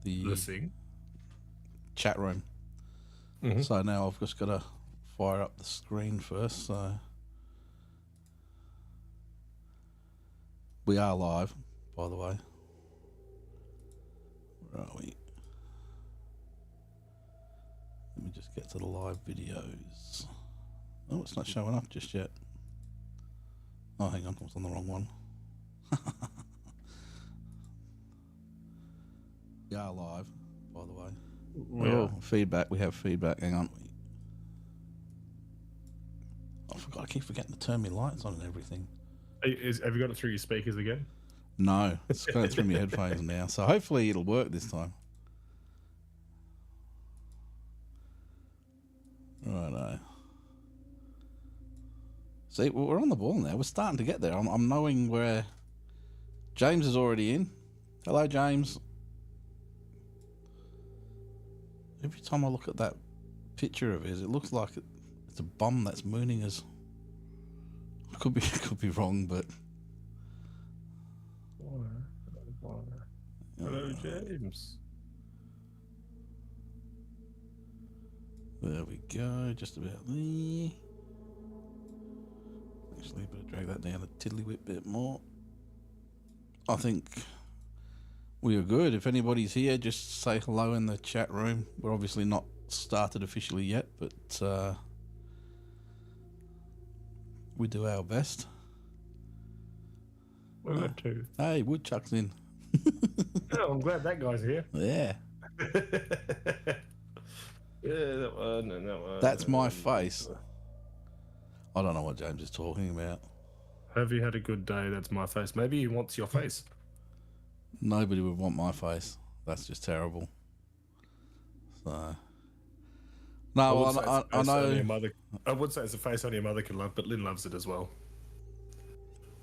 the thing. chat room. Mm-hmm. So now I've just got to fire up the screen first. So we are live, by the way. Where are we? Let me just get to the live videos. Oh, it's not showing up just yet. Oh, hang on, I was on the wrong one. We are live, by the way. Feedback. We have feedback. Hang on. I forgot. I keep forgetting to turn my lights on and everything. Have you got it through your speakers again? No, it's going through my headphones now. So hopefully it'll work this time. Righto. See, we're on the ball now. We're starting to get there. I'm knowing where James is already in. Hello, James. Every time I look at that picture of his, it looks like it's a bum that's mooning us. Could be wrong, but Hello, James. There we go. Just about there. Actually, better drag that down a tiddlywit bit more. I think we are good. If anybody's here, just say hello in the chat room. We're obviously not started officially yet, but we do our best. We're good too. Hey, Woodchuck's in. Oh, I'm glad that guy's here. Yeah. Yeah, that one and that one. That's my face. I don't know what James is talking about. Have you had a good day? That's my face. Maybe he wants your face. Nobody would want my face. That's just terrible. So, no, well, I know. I would say it's a face only a mother can love, but Lynn loves it as well.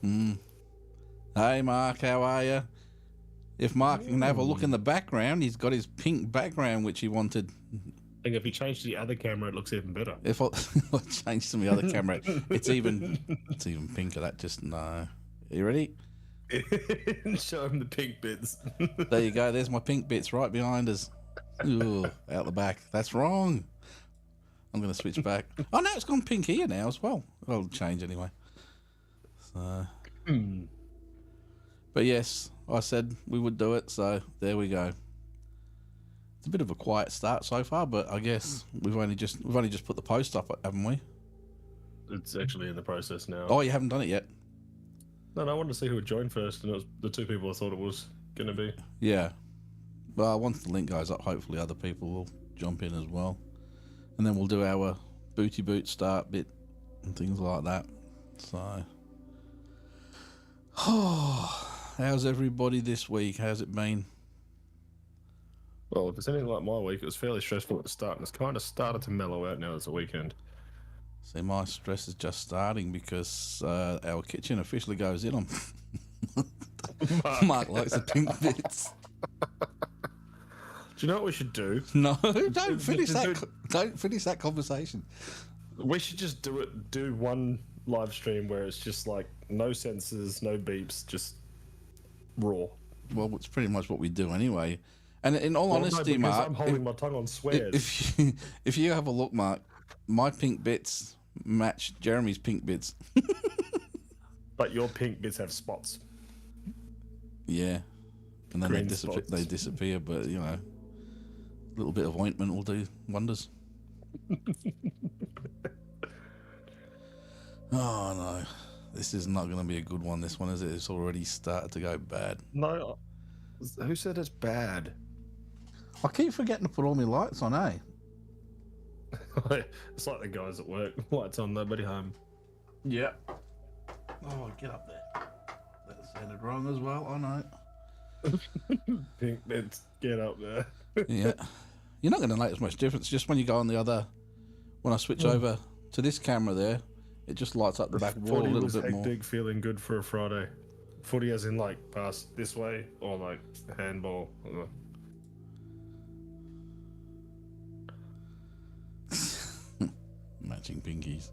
Hey, Mark, how are you? If Mark can have a look in the background, he's got his pink background, which he wanted. I think if you change to the other camera, it looks even better. If I change to my other camera, it's even pinker. That just no. Are you ready? Show him the pink bits. There you go. There's my pink bits right behind us. Ooh, out the back. That's wrong. I'm going to switch back. Oh no, it's gone pink here now as well. It'll change anyway. So, but yes, I said we would do it. So there we go. It's a bit of a quiet start so far, but I guess we've only just put the post up, haven't we? It's actually in the process now. Oh, you haven't done it yet? No, I wanted to see who would join first, and it was the two people I thought it was going to be. Yeah. Well, once the link goes up, hopefully other people will jump in as well. And then we'll do our booty boot start bit and things like that. So, how's everybody this week? How's it been? Well, if it's anything like my week, it was fairly stressful at the start, and it's kind of started to mellow out now as a weekend. See, my stress is just starting because our kitchen officially goes in on. Mark likes the pink bits. Do you know what we should do? No, don't finish that conversation. We should just do one live stream where it's just like no censors, no beeps, just raw. Well, it's pretty much what we do anyway. And in all honesty, no, Mark, I'm holding my tongue on swears. If you have a look, Mark, my pink bits match Jeremy's pink bits. But your pink bits have spots. Yeah, and then Green they disappear. But you know, a little bit of ointment will do wonders. Oh no, this is not going to be a good one. This one is it? It's already started to go bad. No, who said it's bad? I keep forgetting to put all my lights on, eh? It's like the guys at work. Lights on, nobody home. Yeah. Oh, get up there. That sounded wrong as well. I know. Pink bits, get up there. Yeah. You're not going to notice much difference. Just when you go on the other, when I switch over to this camera there, it just lights up the back wall a little bit more. Hectic, feeling good for a Friday. Footy as in like pass this way or like handball. Matching pinkies.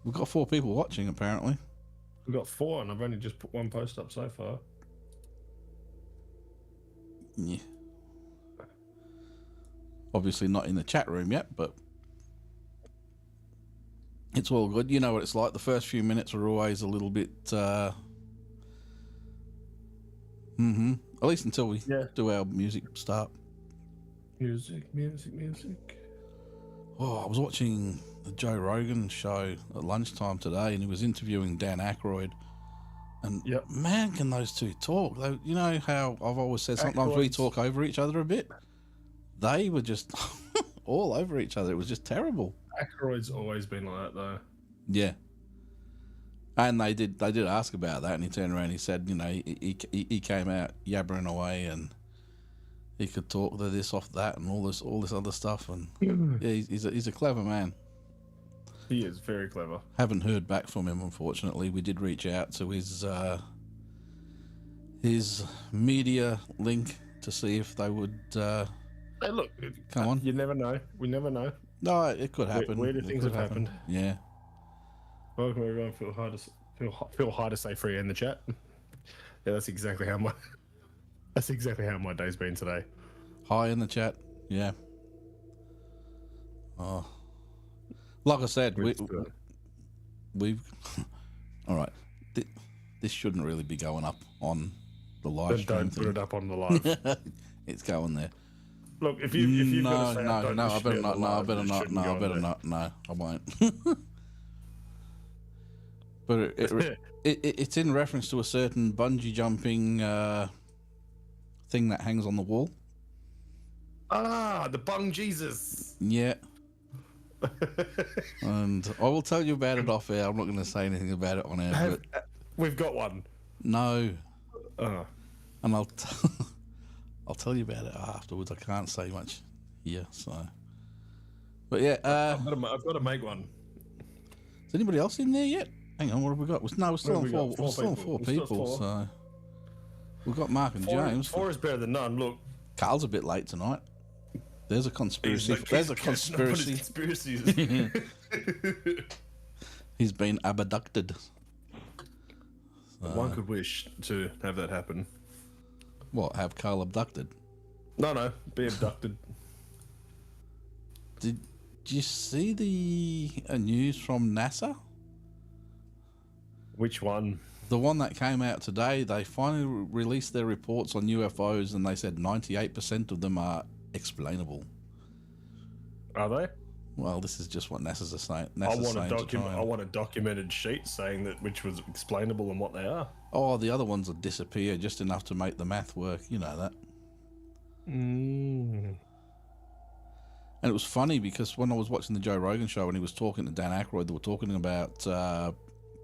We've got 4 people watching apparently. We've got 4 and I've only just put one post up so far. Yeah. Obviously not in the chat room yet, but it's all good. You know what it's like. The first few minutes are always a little bit. At least until we do our music start. Music. Oh, I was watching the Joe Rogan show at lunchtime today, and he was interviewing Dan Aykroyd. And man, can those two talk? They, you know how I've always said sometimes we talk over each other a bit. They were just all over each other. It was just terrible. Aykroyd's always been like that, though. Yeah. And they did ask about that, and he turned around and he said, you know, he came out yabbering away, and he could talk to this off that and all this other stuff, and yeah, he's a clever man. He is very clever. Haven't heard back from him, unfortunately. We did reach out to his media link to see if they would. Hey, look, come on. You never know. We never know. No, it could happen. Weirder things have happened. Yeah. Welcome everyone. Feel hard to say free in the chat. Yeah, that's exactly how my day's been today. Hi in the chat. Yeah. Oh. Like I said, we've all right. This shouldn't really be going up on the live stream. Don't put it up on the live. It's going there. Look, if you've got to say I better not. I better not. No, I won't. But it's in reference to a certain bungee jumping thing that hangs on the wall. Ah, the Bung Jesus. Yeah. And I will tell you about it off air. I'm not going to say anything about it on air. But we've got one. No. And I'll tell you about it afterwards. I can't say much here, so. But yeah, I've got to make one. Is anybody else in there yet? Hang on, what have we got? We're still on four. We're still on four people. So we've got Mark and James. Four is better than none. Look, Carl's a bit late tonight. There's a conspiracy. There's a conspiracy. He's been abducted. One could wish to have that happen. What? Have Carl abducted? No, be abducted. Did you see the news from NASA? Which one? The one that came out today. They finally released their reports on UFOs, and they said 98% of them are explainable. Are they? Well, this is just what NASA's saying. I want a documented sheet saying that which was explainable and what they are. Oh, the other ones will disappear just enough to make the math work. You know that. And it was funny because when I was watching the Joe Rogan show and he was talking to Dan Aykroyd, they were talking about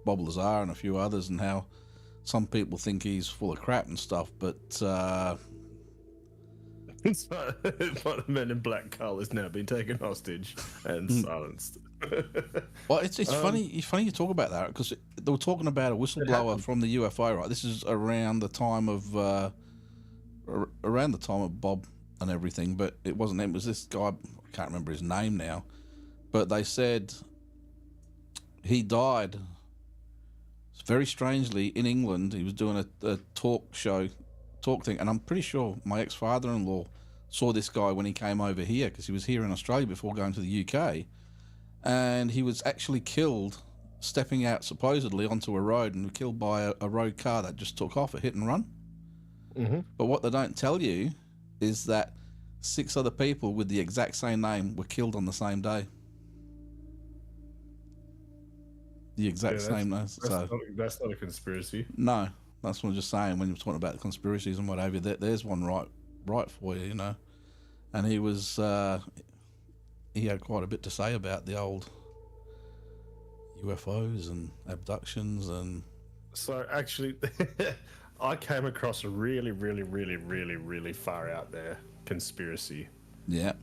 Bob Lazar and a few others and how some people think he's full of crap and stuff, but But Men in Black Carl has now been taken hostage and silenced. Well, it's funny. It's funny you talk about that because they were talking about a whistleblower from the UFO, right? This is around the time of Bob and everything, but it wasn't him. It was this guy. I can't remember his name now, but they said he died very strangely in England. He was doing a talk thing, and I'm pretty sure my ex-father-in-law saw this guy when he came over here because he was here in Australia before going to the UK, and he was actually killed stepping out supposedly onto a road and killed by a road car that just took off, a hit and run. But what they don't tell you is that 6 other people with the exact same name were killed on the same day. The exact same name. That's not a conspiracy. No, that's what I'm just saying. When you're talking about conspiracies and what have you, there's one right for you, you know. And he was, he had quite a bit to say about the old UFOs and abductions and. So actually, I came across a really, really, really, really, really far out there conspiracy. Yeah.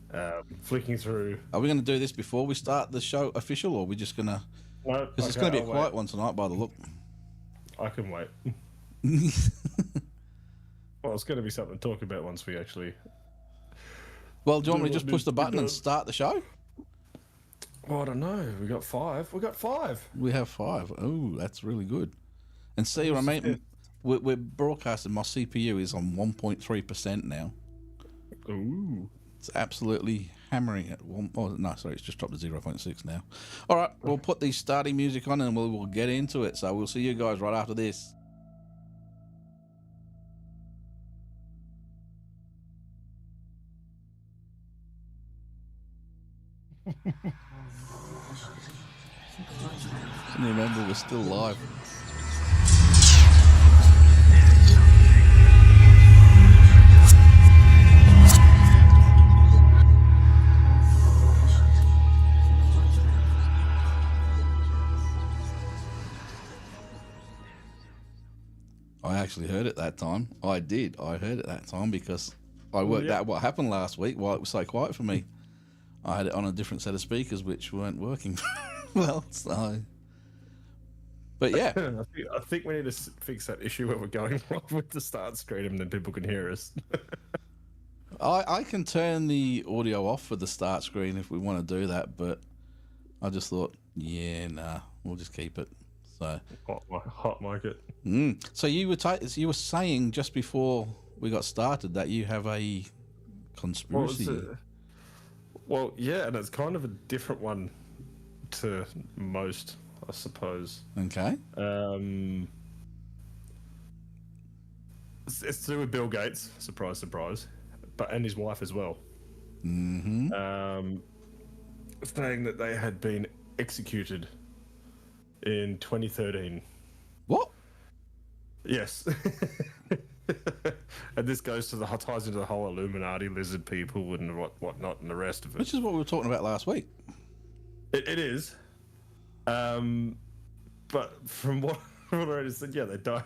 Flicking through. Are we going to do this before we start the show official, or are we just going to? No, because it's going to be a quiet one tonight by the look. I can wait. Well, it's going to be something to talk about once we actually. Well, do you want me to just push the button and start the show? Well, I don't know. We got 5. We have 5. Oh, that's really good. And see what I mean? We're broadcasting. My CPU is on 1.3% now. Ooh. It's absolutely hammering it. Oh, no, sorry, it's just dropped to 0.6 now. All right, we'll put the starting music on and we'll get into it. So we'll see you guys right after this. And remember, we're still live. I actually heard it that time. I did. I heard it that time because I worked out what happened last week while it was so quiet for me. I had it on a different set of speakers which weren't working well, so... But yeah. I think we need to fix that issue where we're going live with the start screen and then people can hear us. I can turn the audio off for the start screen if we want to do that, but I just thought, yeah, nah, we'll just keep it. So hot mic it. So you were saying just before we got started that you have a conspiracy. Well, yeah, and it's kind of a different one to most, I suppose. Okay. It's to do with Bill Gates. Surprise, surprise. And his wife as well. Mm-hmm. Saying that they had been executed in 2013. What? Yes. And this ties into the whole Illuminati, lizard people, and whatnot, and the rest of it. Which is what we were talking about last week. It is. But from what I already said, yeah, they died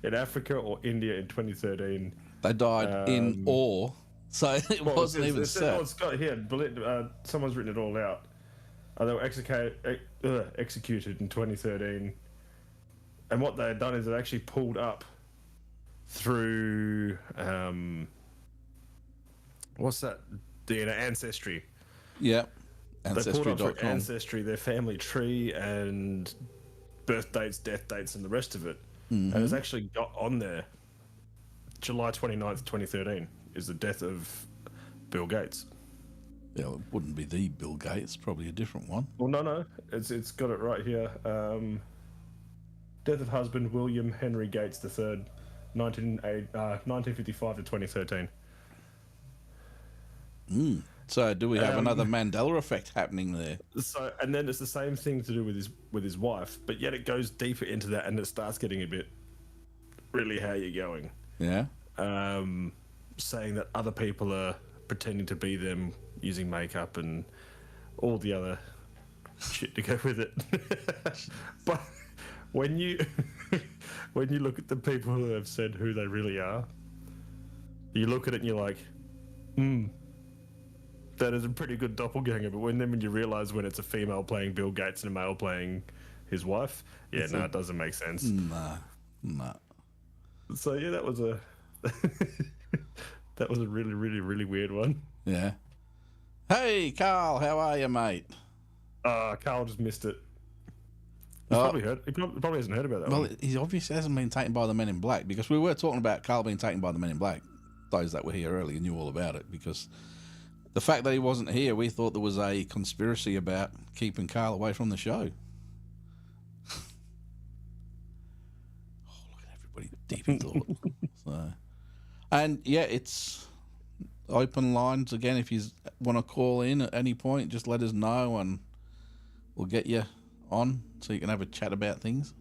in Africa or India in 2013. They died in awe, so it wasn't even set. It's got here. Someone's written it all out. They were executed in 2013, and what they had done is they actually pulled up through what's that? DNA Ancestry. Yeah, Ancestry.com. They pulled up through Ancestry.com. their family tree and birth dates, death dates, and the rest of it. Mm-hmm. And it's actually got on there July 29th, 2013 is the death of Bill Gates. Yeah, it wouldn't be the Bill Gates, probably a different one. Well, no, it's got it right here. Death of husband William Henry Gates III, 1955 to 2013. So, do we have another Mandela effect happening there? So, and then it's the same thing to do with his wife, but yet it goes deeper into that, and it starts getting a bit really how you're going. Yeah. Saying that other people are pretending to be them using makeup and all the other shit to go with it. But when you look at the people who have said who they really are, you look at it and you're like, that is a pretty good doppelganger. But when you realise when it's a female playing Bill Gates and a male playing his wife, it doesn't make sense. Nah. So yeah, that was a that was a really, really, really weird one. Yeah. Hey, Carl, how are you, mate? Carl just missed it. He probably hasn't heard about that. Well, he obviously hasn't been taken by the Men in Black, because we were talking about Carl being taken by the Men in Black. Those that were here earlier knew all about it, because the fact that he wasn't here, we thought there was a conspiracy about keeping Carl away from the show. Look at everybody deep in thought. So, and yeah, it's open lines again. If you want to call in at any point, just let us know and we'll get you on so you can have a chat about things.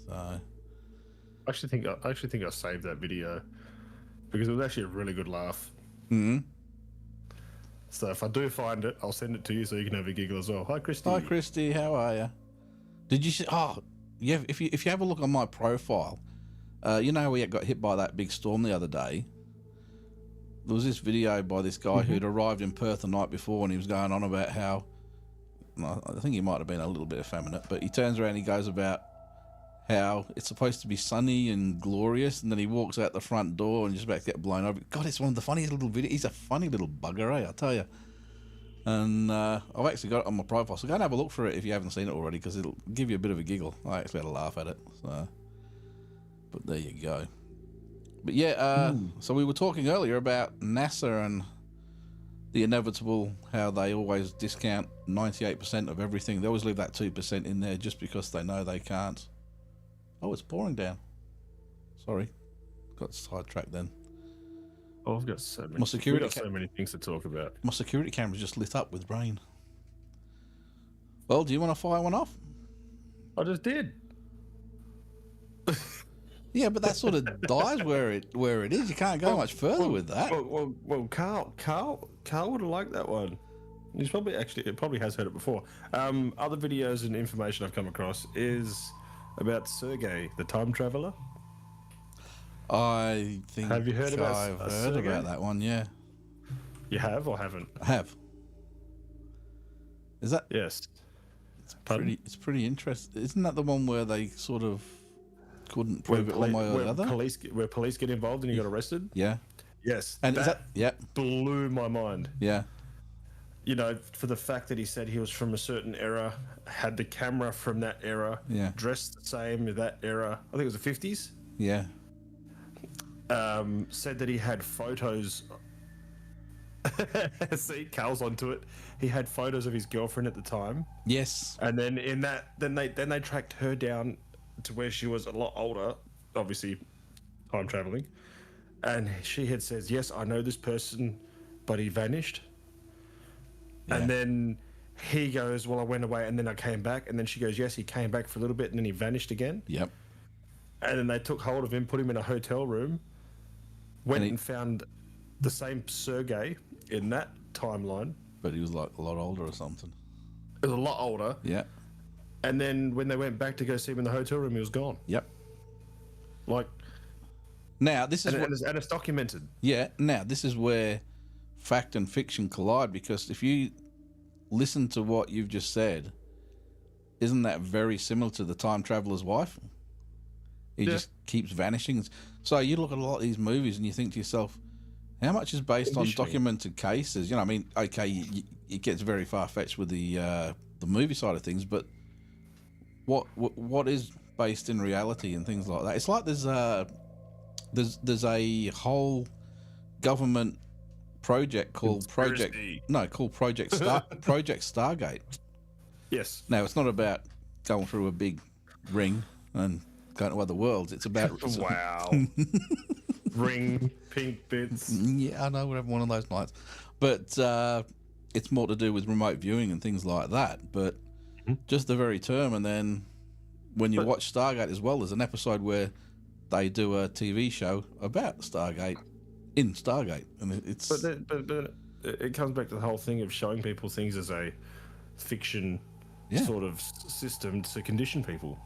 So, I actually think I saved that video because it was actually a really good laugh. Mm-hmm. So if I do find it, I'll send it to you so you can have a giggle as well. Hi, Christy. Hi, Christy. How are you? Did you see? Oh, yeah. If you have a look on my profile, you know we got hit by that big storm the other day. There was this video by this guy who'd arrived in Perth the night before, and he was going on about how, I think he might have been a little bit effeminate, but he turns around and he goes about how it's supposed to be sunny and glorious, and then he walks out the front door and just about to get blown over. God, it's one of the funniest little videos. He's a funny little bugger, eh? I'll tell you. And I've actually got it on my profile, so go and have a look for it if you haven't seen it already, because it'll give you a bit of a giggle. I actually had a laugh at it. So, but there you go. But yeah, so we were talking earlier about NASA and the inevitable, how they always discount 98% of everything. They always leave that 2% in there just because they know they can't. Oh, it's pouring down. Sorry. Got sidetracked then. Oh, I've got so many. My security We've got so many things to talk about. My security camera just lit up with rain. Well, do you want to fire one off? I just did. Yeah, but that sort of dies where it is. You can't go much further with that. Well, Carl would have liked that one. He's probably has heard it before. Other videos and information I've come across is about Sergei, the time traveler. I think Have you heard about I've heard Sergei? about that one. Yeah, You have or haven't? I have. Is that Yes. It's pretty interesting. Isn't that the one where they sort of couldn't prove it one way or the other? Where police get involved and he got arrested? Yeah. Yes. And is that yeah, blew my mind. yeah, You know, for the fact that he said he was from a certain era, had the camera from that era, Yeah. dressed the same as that era. I think it was the 50s. yeah, Said that he had photos. See, Carl's onto it. He had photos of his girlfriend at the time, yes, and then then they tracked her down to where she was a lot older, obviously time traveling, and she had says, "Yes, I know this person, but he vanished." Yeah. And then he goes, "Well, I went away, and then I came back." And then she goes, "Yes, he came back for a little bit, and then he vanished again." yep, And then they took hold of him, put him in a hotel room, went And and found the same Sergei in that timeline. but he was like a lot older or something. He was a lot older. Yeah, And then when they went back to go see him in the hotel room, he was gone. yep. Like, Now this is and, what, and it's documented. yeah. Now this is where fact and fiction collide, because if you listen to what you've just said, isn't that very similar to the time traveler's wife? He Yeah. just keeps vanishing. So you look at a lot of these movies and you think to yourself, how much is based on Conditioning. documented cases? You know, I mean, okay, it gets very far fetched with the movie side of things, but what is based in reality and things like that? It's like there's a whole government project called Conspiracy. Project Stargate. Yes. Now it's not about going through a big ring and going to other worlds. It's about Wow. Ring, pink bits. yeah, I know we're having one of those nights, but it's more to do with remote viewing and things like that. But just the very term, and then when you watch Stargate as well, there's an episode where they do a TV show about Stargate in Stargate, and it's But it comes back to the whole thing of showing people things as a fiction Yeah. sort of system to condition people.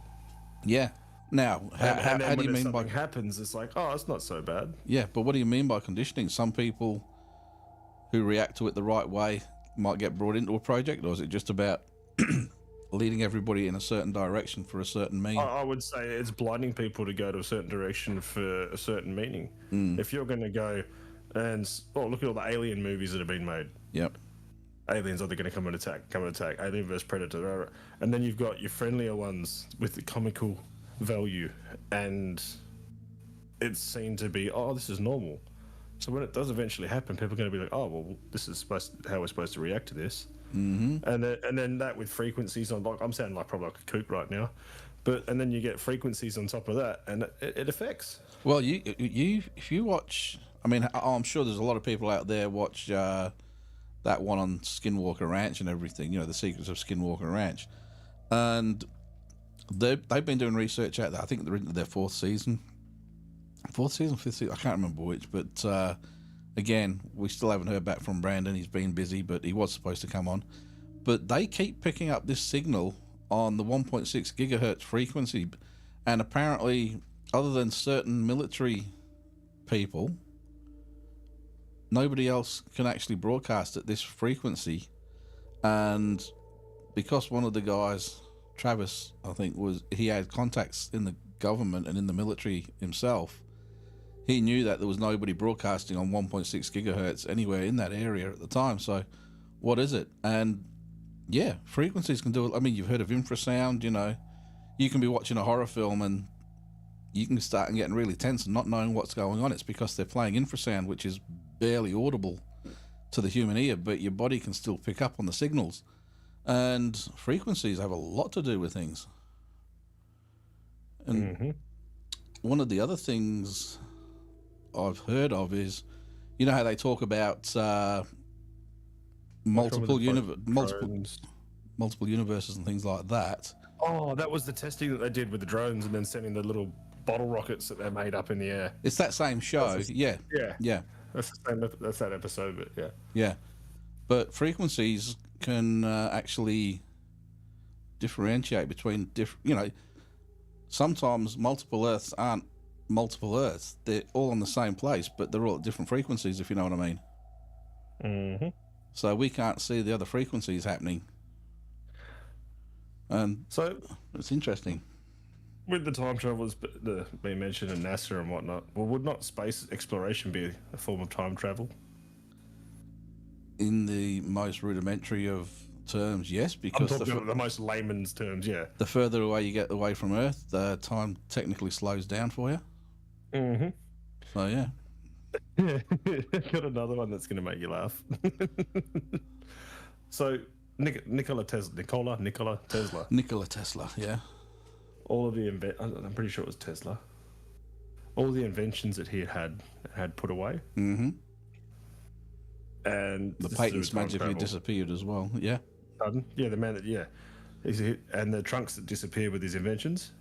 yeah. Now, how And then do when you mean by something happens, it's like, oh, it's not so bad. yeah? But what do you mean by conditioning? Some people who react to it the right way might get brought into a project, or is it just about leading everybody in a certain direction for a certain meaning? I would say it's blinding people to go to a certain direction for a certain meaning. If you're going to go and look at all the alien movies that have been made. Yep. Aliens are they going to come and attack? Alien versus Predator, and then you've got your friendlier ones with the comical value, and it's seen to be, oh, this is normal. So when it does eventually happen, people are going to be like, oh, well, this is how we're supposed to react to this. Mm-hmm. And then that with frequencies on, like, I'm sounding like probably like a kook right now, and then you get frequencies on top of that, and it affects. Well, you if you watch, I mean, I'm sure there's a lot of people out there watch that one on Skinwalker Ranch and everything. You know, the Secrets of Skinwalker Ranch, and they've been doing research out there. I think they're into their fifth season, I can't remember which. But again, we still haven't heard back from Brandon. He's been busy, but he was supposed to come on. But they keep picking up this signal on the 1.6 gigahertz frequency, and apparently, other than certain military people, nobody else can actually broadcast at this frequency. And because one of the guys, Travis, I think, he had contacts in the government and in the military himself, he knew that there was nobody broadcasting on 1.6 gigahertz anywhere in that area at the time. So what is it? And yeah, frequencies can do it. I mean, you've heard of infrasound. You know, you can be watching a horror film and you can start getting really tense and not knowing what's going on. It's because they're playing infrasound, which is barely audible to the human ear, but your body can still pick up on the signals. And frequencies have a lot to do with things. And one of the other things I've heard of is, you know how they talk about multiple universes and things like that. Oh, that was the testing that they did with the drones and then sending the little bottle rockets that they made up in the air. It's that same show, yeah. That's that episode, but yeah. Yeah, but frequencies can actually differentiate between different. You know, sometimes multiple Earths aren't multiple Earths; they're all on the same place, but they're all at different frequencies. If you know what I mean. So we can't see the other frequencies happening, and so it's interesting. With the time travelers being mentioned in NASA and whatnot, well, would not space exploration be a form of time travel? In the most rudimentary of terms, yes, because I'm talking about the most layman's terms, yeah. The further away you get away from Earth, the time technically slows down for you. So, yeah. Got another one that's going to make you laugh. So, Nikola Tesla. Nikola Tesla, yeah. All of the I'm pretty sure it was Tesla. All the inventions that he had put away. And the patents magically disappeared as well. Yeah. Pardon? Yeah, the man that and the trunks that disappeared with his inventions.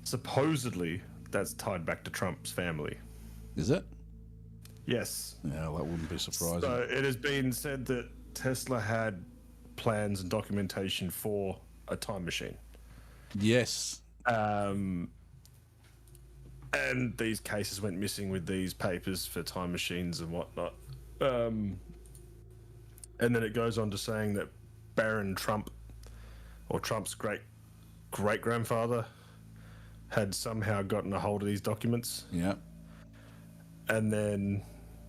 Supposedly, that's tied back to Trump's family. Is it? Yes. Yeah, that wouldn't be surprising. So it has been said that Tesla had plans and documentation for a time machine. Yes. And these cases went missing with these papers for time machines and whatnot. And then it goes on to saying that Baron Trump, or Trump's great-grandfather, had somehow gotten a hold of these documents. Yeah. And then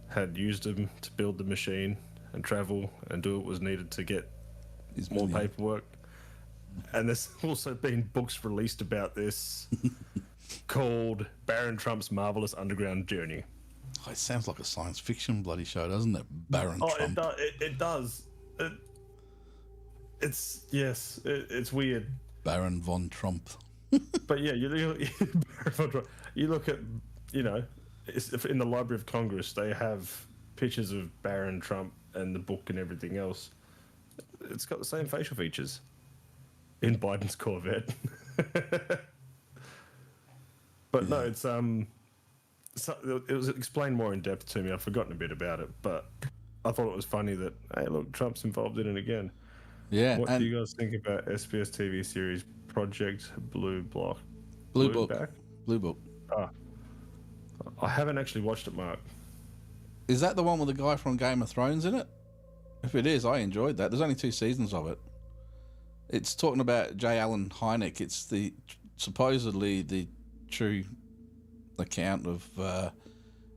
had used them to build the machine and travel and do what was needed to get more paperwork. And there's also been books released about this called Baron Trump's Marvelous Underground Journey. Oh, it sounds like a science fiction bloody show, doesn't it? Baron Trump. It does. It's weird. Baron von Trump. But yeah, you look at, in the Library of Congress, they have pictures of Baron Trump and the book and everything else. It's got the same facial features in Biden's Corvette. But no, it was explained more in depth to me. I've forgotten a bit about it, but I thought it was funny that, hey, look, Trump's involved in it again. Yeah. What do you guys think about SBS TV series Project Blue Book? Blue Book. I haven't actually watched it, Mark. Is that the one with the guy from Game of Thrones in it? If it is, I enjoyed that. There's only 2 seasons of it. It's talking about J. Allen Hynek. It's supposedly the true account of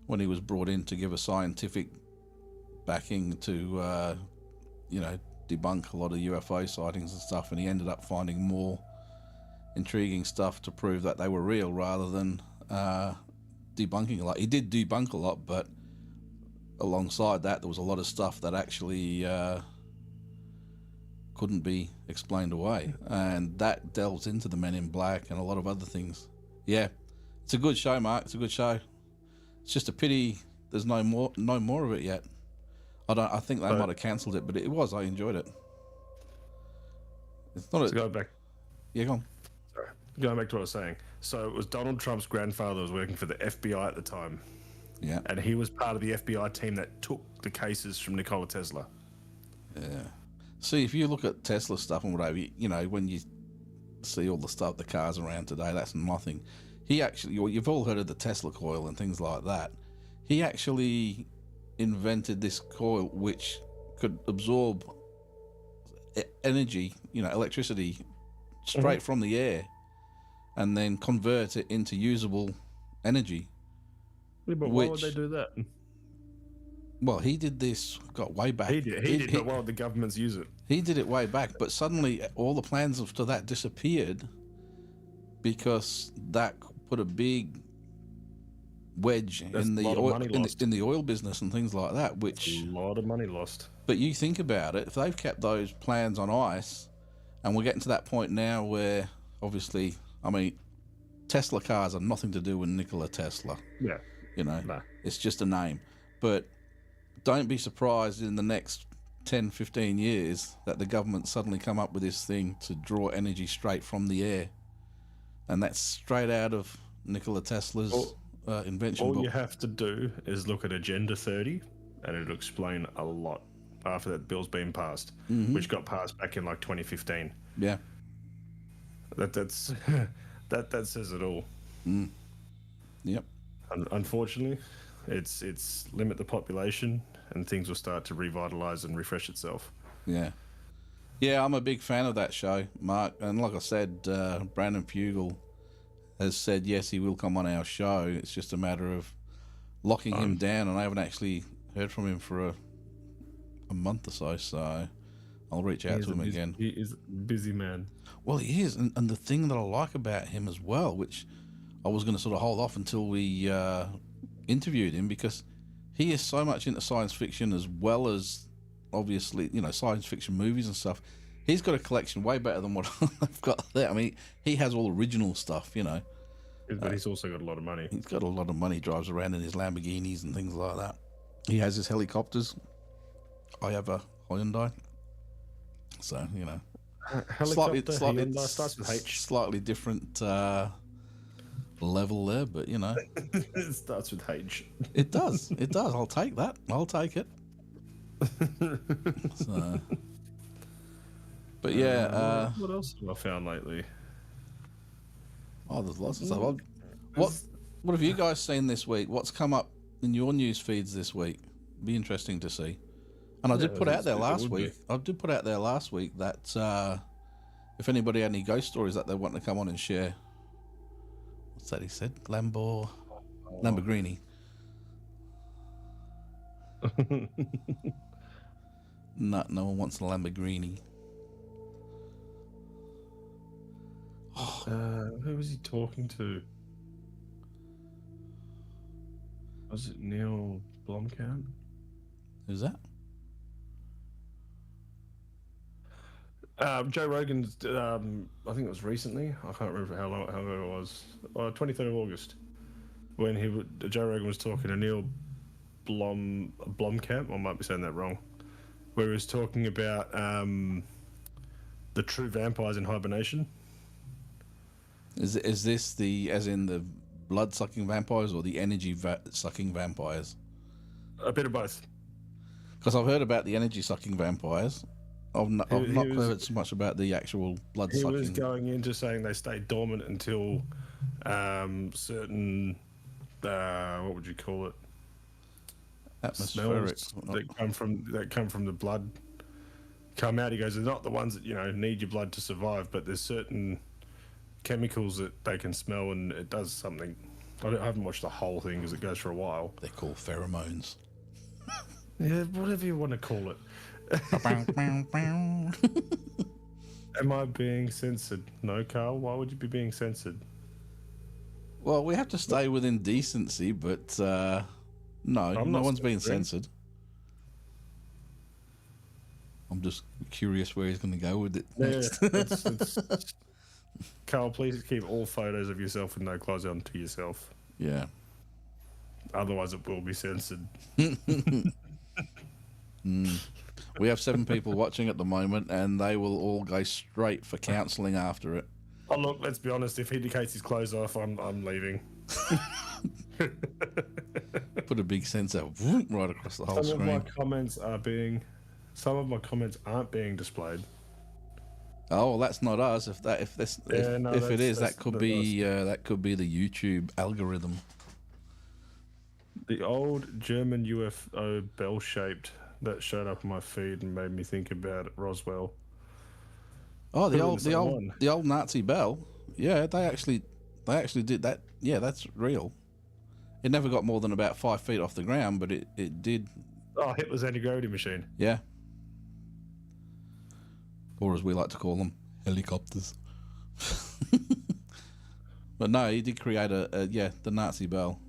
when he was brought in to give a scientific backing to, debunk a lot of UFO sightings and stuff, and he ended up finding more intriguing stuff to prove that they were real rather than debunking a lot. He did debunk a lot, but alongside that, there was a lot of stuff that actually couldn't be explained away, and that delves into the Men in Black and a lot of other things. Yeah, it's a good show, Mark. It's a good show. It's just a pity there's no more of it yet. I think they might have cancelled it, but it was. I enjoyed it. It's not. Go back. Yeah, go on. Sorry, going back to what I was saying. So it was Donald Trump's grandfather was working for the FBI at the time. Yeah. And he was part of the FBI team that took the cases from Nikola Tesla. Yeah. See, if you look at Tesla stuff and whatever, when you see all the stuff, the cars around today, that's nothing. He actually, you've all heard of the Tesla coil and things like that. He actually invented this coil which could absorb energy, electricity, straight from the air, and then convert it into usable energy. Yeah, but why would they do that? Well, he did this, way back. He did, but why would the governments use it? He did it way back, but suddenly all the plans to that disappeared, because that put a big wedge That's in a the lot of oil money lost. in the oil business and things like that. A Which, lot of money lost. but you think about it, if they've kept those plans on ice, and we're getting to that point now where, obviously, I mean, Tesla cars are nothing to do with Nikola Tesla. Yeah. You know, Nah. it's just a name. But don't be surprised in the next 10, 15 years that the government suddenly come up with this thing to draw energy straight from the air. And that's straight out of Nikola Tesla's invention All book. you have to do is look at Agenda 30, and it'll explain a lot after that bill's been passed, which got passed back in like 2015. Yeah. That's that says it all. Yep. Unfortunately, it's limit the population, and things will start to revitalize and refresh itself. Yeah. Yeah, I'm a big fan of that show, Mark. And like I said, Brandon Pugel has said, yes, he will come on our show. It's just a matter of locking him down, and I haven't actually heard from him for a month or so I'll reach out to him again. He is a busy man. Well, he is. And the thing that I like about him as well, which I was going to sort of hold off until we interviewed him, because he is so much into science fiction as well as, obviously, you know, science fiction movies and stuff. He's got a collection way better than what I've got there. I mean, he has all original stuff, you know. But he's also got a lot of money. He's got a lot of money, drives around in his Lamborghinis and things like that. He has his helicopters. I have a Hyundai. So, you know. Helicopter, Hyundai starts with H. Slightly different level there, but, you know. It starts with H. It does. It does. I'll take that. I'll take it. So, but yeah. What else have I found lately? Oh, there's lots of stuff. What have you guys seen this week? What's come up in your news feeds this week? Be interesting to see. And I did put out there last week. I did put out there last week that if anybody had any ghost stories that they want to come on and share. What's that he said? Lamborghini. No one wants a Lamborghini. Who was he talking to? Was it Neil Blomkamp? Who's that? Joe Rogan's. I think it was recently. I can't remember how long ago it was. 23rd of August, when Joe Rogan was talking to Neil Blomkamp. I might be saying that wrong. Where he was talking about the true vampires in hibernation. Is this as in the blood sucking vampires or the energy sucking vampires? A bit of both. Because I've heard about the energy sucking vampires. I've not heard so much about the actual blood sucking. He was going into saying they stay dormant until certain what would you call it? Atmospheric. Smells that come from the blood come out. He goes, they're not the ones that need your blood to survive, but there's certain chemicals that they can smell, and it does something. I haven't watched the whole thing because it goes for a while. They're called pheromones. Yeah, whatever you want to call it. Am I being censored? No, Carl. Why would you be being censored? Well, we have to stay within decency, but no one's being censored. I'm just curious where he's going to go with it next. Yeah, Carl, please keep all photos of yourself with no clothes on to yourself. Yeah. Otherwise, it will be censored. We have 7 people watching at the moment, and they will all go straight for counselling after it. Oh, look, let's be honest. If he takes his clothes off, I'm leaving. Put a big sensor right across the whole screen. Some of my comments aren't being displayed. Oh, well, that's not us. If it is, that could be the YouTube algorithm. The old German UFO bell-shaped that showed up on my feed and made me think about Roswell. Oh, the old Nazi bell. Yeah, they actually did that. Yeah, that's real. It never got more than about 5 feet off the ground, but it did. Oh, Hitler's anti-gravity machine. Yeah. Or as we like to call them, helicopters. But no, he did create the Nazi bell.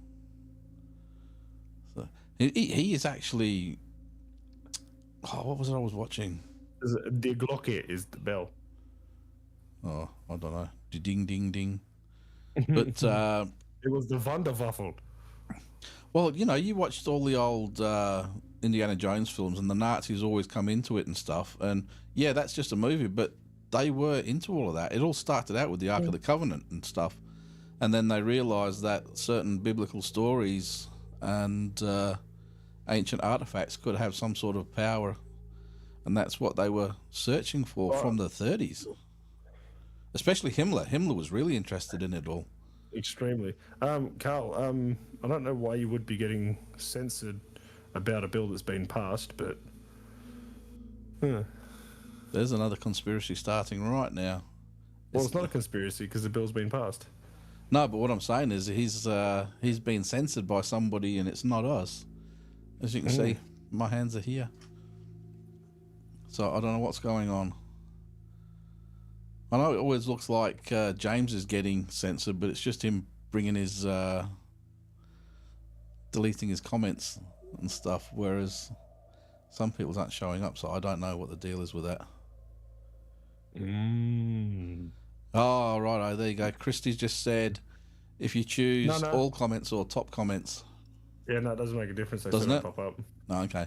So he is actually. Oh, what was it I was watching? The Glocke is the bell. Oh, I don't know. Ding, ding, ding. But it was the Wunderwaffel. well, you watched all the old Indiana Jones films, and the Nazis always come into it and stuff. And yeah, that's just a movie, but they were into all of that. It all started out with the Ark of the Covenant and stuff, and then they realised that certain biblical stories and ancient artifacts could have some sort of power, and that's what they were searching for from the 30s. Especially Himmler. Himmler was really interested in it all. Extremely. Carl, I don't know why you would be getting censored about a bill that's been passed, but... There's another conspiracy starting right now. Well, it's not a conspiracy because the bill's been passed. No, but what I'm saying is he's been censored by somebody and it's not us. As you can see, my hands are here. So I don't know what's going on. I know it always looks like James is getting censored, but it's just him bringing his... deleting his comments and stuff, whereas some people's aren't showing up, so I don't know what the deal is with that. Oh, righto, there you go. Christie's just said if you choose all comments or top comments. Yeah, no, it doesn't make a difference. They Doesn't it? Pop up. No, okay.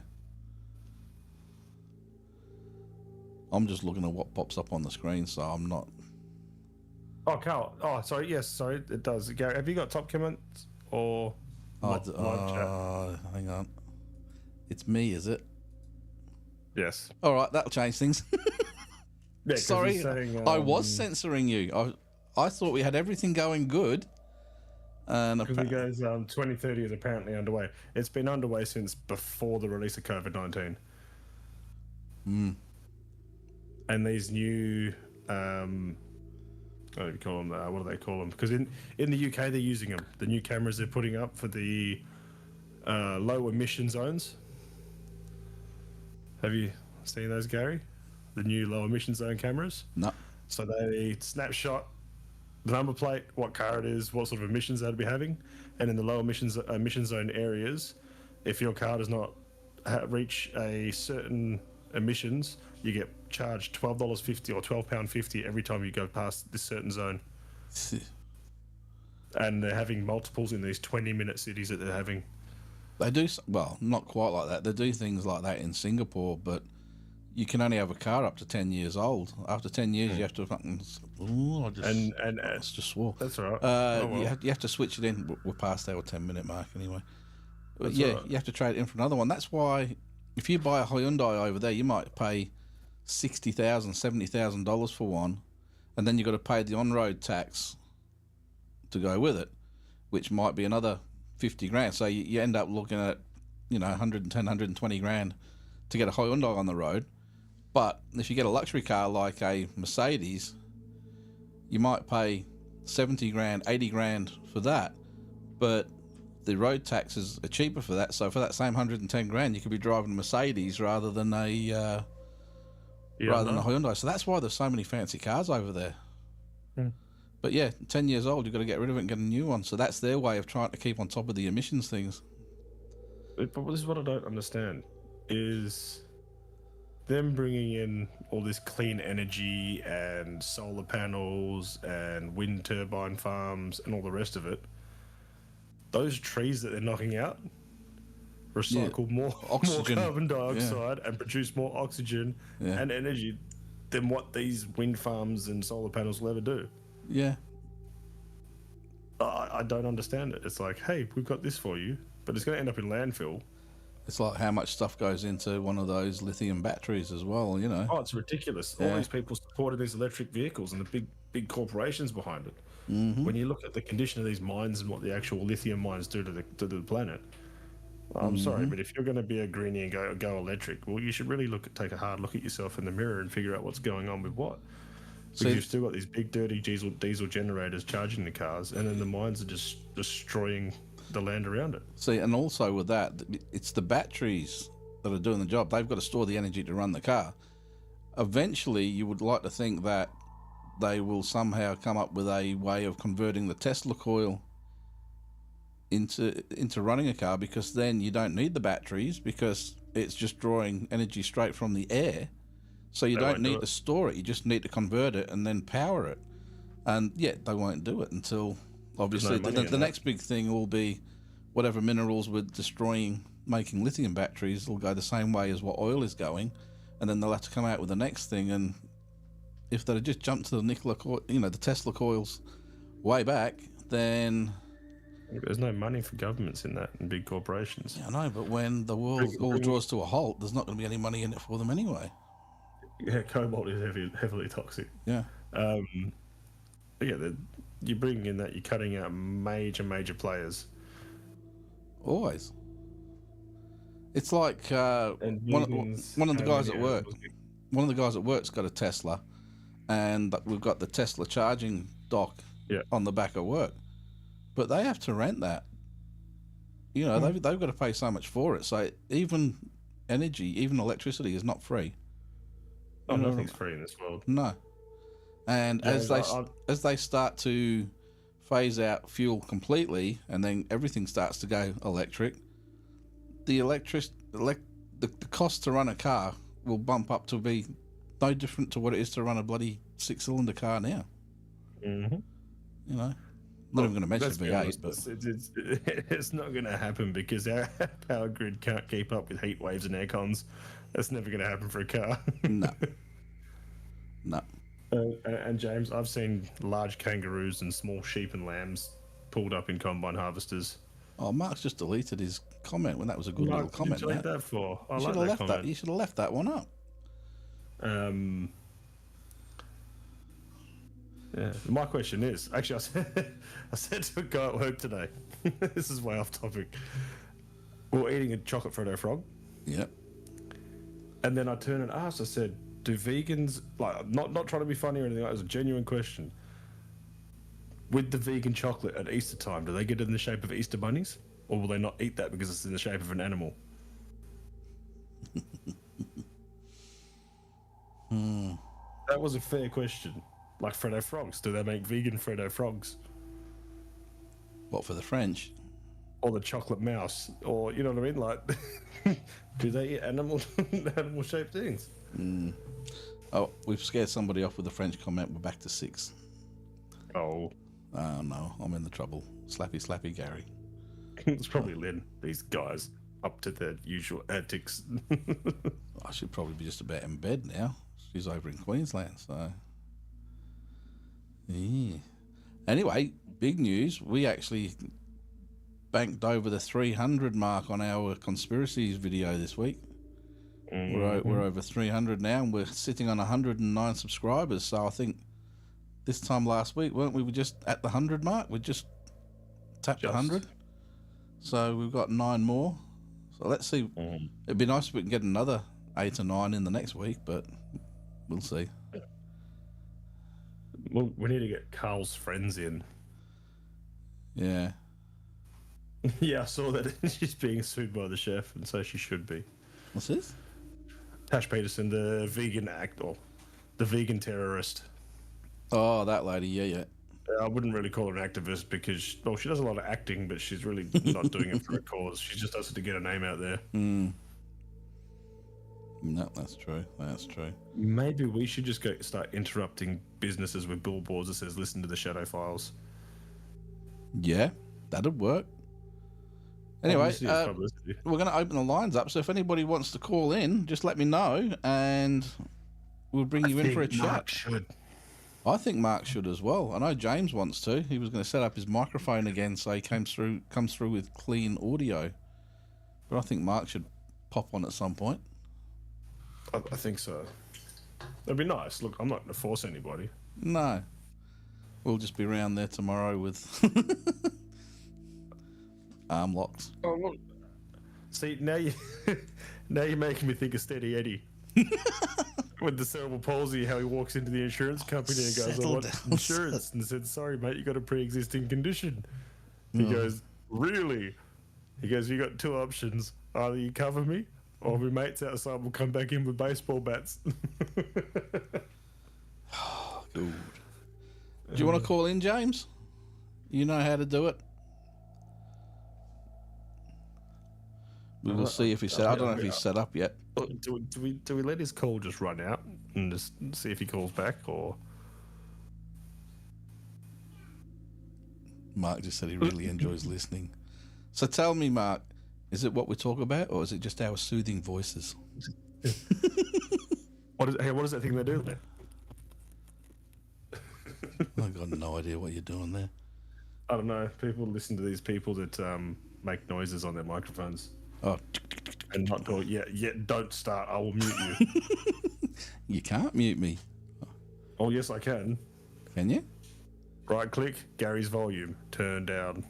I'm just looking at what pops up on the screen, so I'm not... Oh, Carl. Oh, sorry. Yes, sorry. It does. Gary, have you got top comments or... live chat? Hang on. It's me, is it? Yes. All right, that'll change things. Yeah, sorry, saying, I was censoring you. I thought we had everything going good. And because he goes, 2030 is apparently underway. It's been underway since before the release of COVID-19. And these new, what do you call them? What do they call them? Because in the UK they're using them. The new cameras they're putting up for the low emission zones. Have you seen those, Gary? The new low emission zone cameras? No. So they snapshot the number plate, what car it is, what sort of emissions they'd be having, and in the low emission zone areas, if your car does not reach a certain emissions, you get charged $12.50 or £12.50 every time you go past this certain zone. And they're having multiples in these 20-minute cities that they're having. They do, well, not quite like that. They do things like that in Singapore, but you can only have a car up to 10 years old. After 10 years, you have to fucking... Ooh, I just swore. That's all right. You have to switch it in. We're past our 10-minute mark anyway. But That's yeah, right. you have to trade it in for another one. That's why if you buy a Hyundai over there, you might pay $60,000, $70,000 for one, and then you've got to pay the on-road tax to go with it, which might be another 50 grand. So you end up looking at, 110, 120 grand to get a Hyundai on the road. But if you get a luxury car like a Mercedes, you might pay 70 grand, 80 grand for that. But the road taxes are cheaper for that. So for that same 110 grand, you could be driving a Mercedes rather than a Hyundai. So that's why there's so many fancy cars over there. But yeah, 10 years old, you've got to get rid of it and get a new one. So that's their way of trying to keep on top of the emissions things. But this is what I don't understand, is them bringing in all this clean energy and solar panels and wind turbine farms and all the rest of it. Those trees that they're knocking out recycle more carbon dioxide and produce more oxygen and energy than what these wind farms and solar panels will ever do. Yeah. I don't understand it. It's like, hey, we've got this for you, but it's going to end up in landfill. It's like how much stuff goes into one of those lithium batteries as well, Oh, it's ridiculous. All these people supporting these electric vehicles and the big corporations behind it. When you look at the condition of these mines and what the actual lithium mines do to the planet, I'm sorry, but if you're going to be a greenie and go electric, well, you should really take a hard look at yourself in the mirror and figure out what's going on with what. Because you've still got these big dirty diesel generators charging the cars, and then the mines are just destroying the land around it. See, and also with that, it's the batteries that are doing the job. They've got to store the energy to run the car. Eventually, you would like to think that they will somehow come up with a way of converting the Tesla coil into running a car, because then you don't need the batteries because it's just drawing energy straight from the air. So you don't need to store it. You just need to convert it and then power it. And yet they won't do it until obviously the next big thing will be whatever minerals we're destroying making lithium batteries will go the same way as what oil is going, and then they'll have to come out with the next thing. And if they'd just jumped to the Nikola coil, the Tesla coils way back, then there's no money for governments in that and big corporations. Yeah, I know, but when the world all draws to a halt, there's not going to be any money in it for them anyway. Yeah, cobalt is heavily toxic. Yeah. You bring in that, you're cutting out major players. Always. It's like one of the guys at work. One of the guys at work's got a Tesla, and we've got the Tesla charging dock on the back of work, but they have to rent that. They've got to pay so much for it. So even energy, even electricity, is not free. Oh, nothing's free in this world. No. And as they start to phase out fuel completely, and then everything starts to go electric, the cost to run a car will bump up to be no different to what it is to run a bloody 6-cylinder car now. Mm-hmm. Not even going to mention V8, but it's not going to happen because our power grid can't keep up with heat waves and air cons. That's never going to happen for a car. No. And James, I've seen large kangaroos and small sheep and lambs pulled up in combine harvesters. Oh, Mark's just deleted his comment when that was a good little comment. What did you delete that for? You should have left that one up. Yeah. My question is, actually, I said to a guy at work today, this is way off topic. We were eating a chocolate Freddo frog. Yep. And then I turned and asked, I said, do vegans, like, not trying to be funny or anything, it was a genuine question. With the vegan chocolate at Easter time, do they get it in the shape of Easter bunnies? Or will they not eat that because it's in the shape of an animal? That was a fair question. Like Freddo frogs, do they make vegan Freddo frogs? What, for the French? Or the chocolate mouse? Or, you know what I mean? Like, do they eat animal-shaped things? Oh, we've scared somebody off with the French comment. We're back to 6. Oh. No, I'm in the trouble. Slappy Gary. It's probably Lynn. These guys up to their usual antics. I should probably be just about in bed now. She's over in Queensland, so... Yeah. Anyway, big news. We actually banked over the 300 mark on our conspiracies video this week. Mm-hmm. We're over 300 now, and we're sitting on 109 subscribers. So I think this time last week, weren't we? We were just at the 100 mark. We just tapped 100. So we've got 9 more. So let's see. It'd be nice if we can get another 8 or 9 in the next week, but we'll see. Well, we need to get Carl's friends in. Yeah. Yeah, I saw that she's being sued by the chef, and so she should be. What's this? Tash Peterson, the vegan actor, the vegan terrorist. Oh, that lady, yeah. I wouldn't really call her an activist because, she does a lot of acting, but she's really not doing it for a cause. She just does it to get her name out there. No, that's true. That's true. Maybe we should just start interrupting businesses with billboards that says, listen to the Shadow Files. Yeah, that'd work. Anyway, we're going to open the lines up, so if anybody wants to call in, just let me know, and we'll bring you in for a chat. Mark should. I think Mark should as well. I know James wants to. He was going to set up his microphone again so he comes through with clean audio. But I think Mark should pop on at some point. I think so. That'd be nice. Look, I'm not going to force anybody. No. We'll just be around there tomorrow with arm locks. Oh, look. See, now you're making me think of Steady Eddie. With the cerebral palsy, how he walks into the insurance company and goes, I want insurance. And said, sorry, mate, you got a pre-existing condition. He goes, really? He goes, you got 2 options. Either you cover me, or my mates outside will come back in with baseball bats. Good. Do you want to call in, James? You know how to do it. We will see if he's set. I don't know if he's set up yet. Do we let his call just run out and just see if he calls back, or? Mark just said he really enjoys listening. So tell me, Mark, is it what we talk about, or is it just our soothing voices? What is that thing they do there? I've got no idea what you're doing there. I don't know. People listen to these people that make noises on their microphones. Oh, and not go. Yeah. Don't start. I will mute you. You can't mute me. Oh yes, I can. Can you? Right click. Gary's volume. Turn down.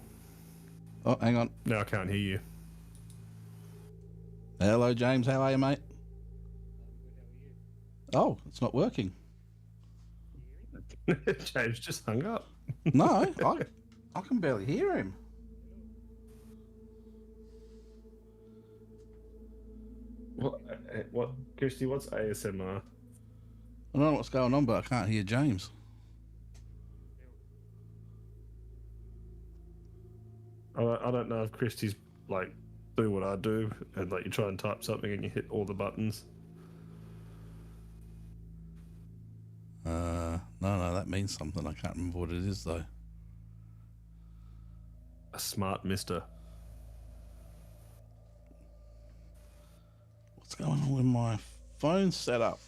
Oh, hang on. Now I can't hear you. Hello, James. How are you, mate? Oh, it's not working. James just hung up. No, I can barely hear him. What, Kirsty? What's ASMR? I don't know what's going on, but I can't hear James. I don't know if Christy's like do what I do and like you try and type something and you hit all the buttons. No, that means something. I can't remember what it is though. A smart mister. What's going on with my phone setup?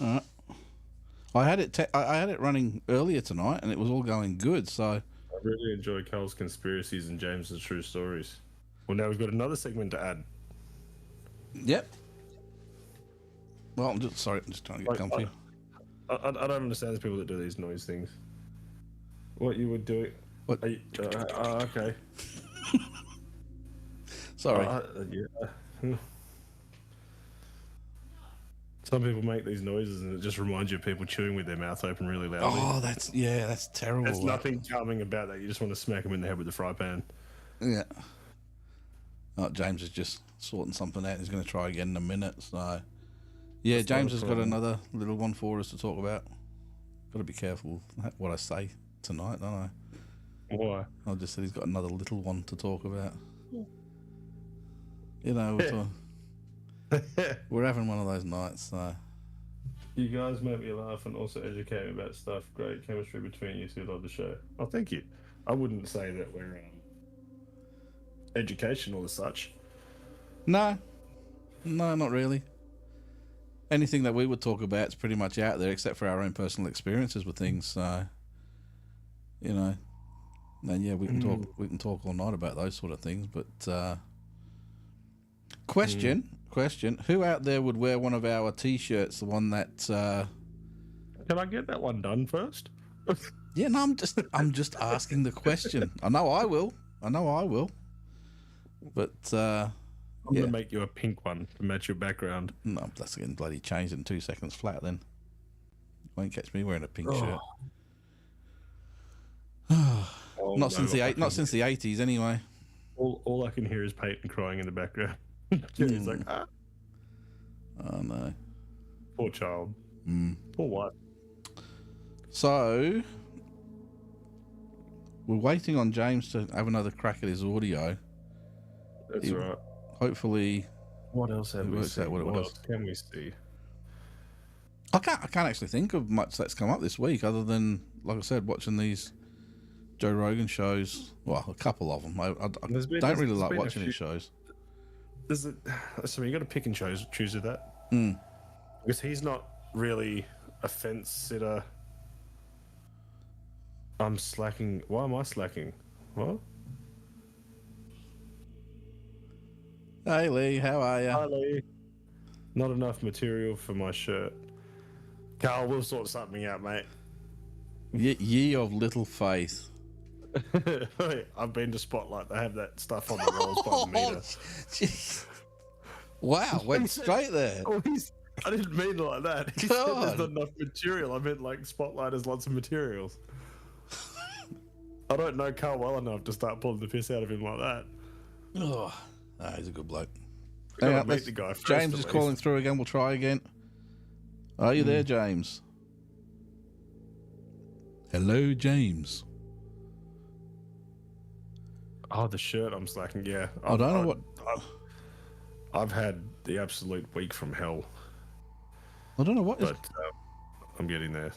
Alright. I had it running earlier tonight and it was all going good, so I really enjoy Carl's conspiracies and James's true stories. Well, now we've got another segment to add. yep. Well, I'm just trying to get comfy. I don't understand the people that do these noise things. What you would do? What? Okay. Sorry. Yeah. Some people make these noises and it just reminds you of people chewing with their mouth open really loudly. Oh, that's terrible. There's nothing charming about that. You just want to smack them in the head with the fry pan. Yeah. Oh, James is just sorting something out. He's going to try again in a minute. So, yeah, That's James not a has got problem. another little one for us to talk about. Got to be careful what I say tonight, don't I? Why? I just said he's got another little one to talk about. You know, we're having one of those nights. So. You guys make me laugh and also educate me about stuff. Great chemistry between you two. Love the show. Oh, thank you. I wouldn't say that we're educational as such. No, not really. Anything that we would talk about is pretty much out there, except for our own personal experiences with things. So, you know, and yeah, we can talk all night about those sort of things. But question: who out there would wear one of our T-shirts? The one that Can I get that one done first? yeah, no, I'm just asking the question. I know I will. But I'm gonna make you a pink one to match your background. no, that's getting bloody changed in 2 seconds flat. Then you won't catch me wearing a pink shirt. Oh, Not since the 80s, anyway. All I can hear is Peyton crying in the background. He's like, ah, Oh no. poor child. Poor wife. So we're waiting on James to have another crack at his audio. That's He- right. Hopefully, What else have It we works seen? out what it was. else can we see? I can't actually think of much that's come up this week other than, like I said, watching these Joe Rogan shows. Well, a couple of them. I There's been- don't really there's like been a watching few- his shows. So you got to pick and choose with that. Because he's not really a fence sitter. I'm slacking. Why am I slacking? What? Hey Lee, how are you? Hi, Lee. Not enough material for my shirt. Carl, we'll sort something out, mate. Ye of little faith. I've been to Spotlight. They have that stuff on the rolls by the meter. Jeez. Wow, went straight there. Oh, I didn't mean it like that. He said God. there's not enough material. I meant like Spotlight has lots of materials. I don't know Carl well enough to start pulling the piss out of him like that. Oh, he's a good bloke. Gotta Hang on, meet the guy first, James at is least. calling through again. We'll try again. Are you there, James? Hello, James. Oh, the shirt I'm slacking. Yeah, I don't know what. I've had the absolute week from hell, I don't know what is. but I'm getting there.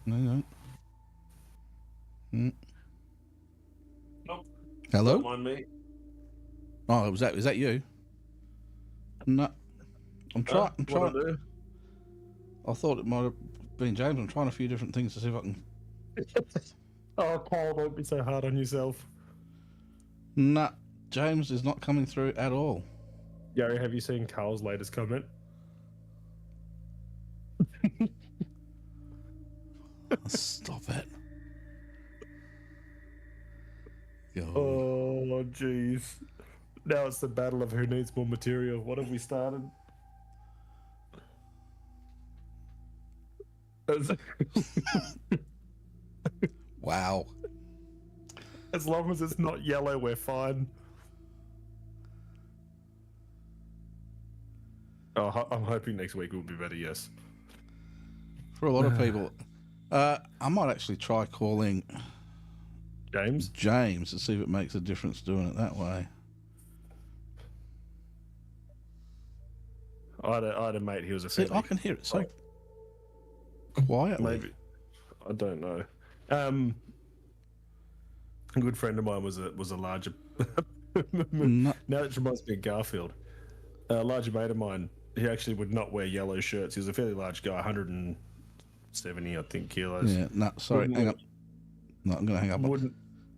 No. Nope. Hello. Don't mind me. Oh, is that you? No, I'm trying. I'm trying. Do? I thought it might have been James. I'm trying a few different things to see if I can. Oh, Paul, don't be so hard on yourself. Nah, James is not coming through at all. Gary, have you seen Carl's latest comment? Stop it. God. Oh, jeez. Now it's the battle of who needs more material. What have we started? Wow. As long as it's not yellow, we're fine. Oh, I'm hoping next week will be better, yes. For a lot of people. I might actually try calling James? James to see if it makes a difference doing it that way. I had a mate, he was a See, fairly- I can hear it so quietly. Maybe. I don't know. A good friend of mine was a larger... No. Now it reminds me of Garfield. A larger mate of mine, he actually would not wear yellow shirts. He was a fairly large guy, 170, I think, kilos. Yeah, no, sorry, hang on. No, I'm going to hang up. Wouldn't,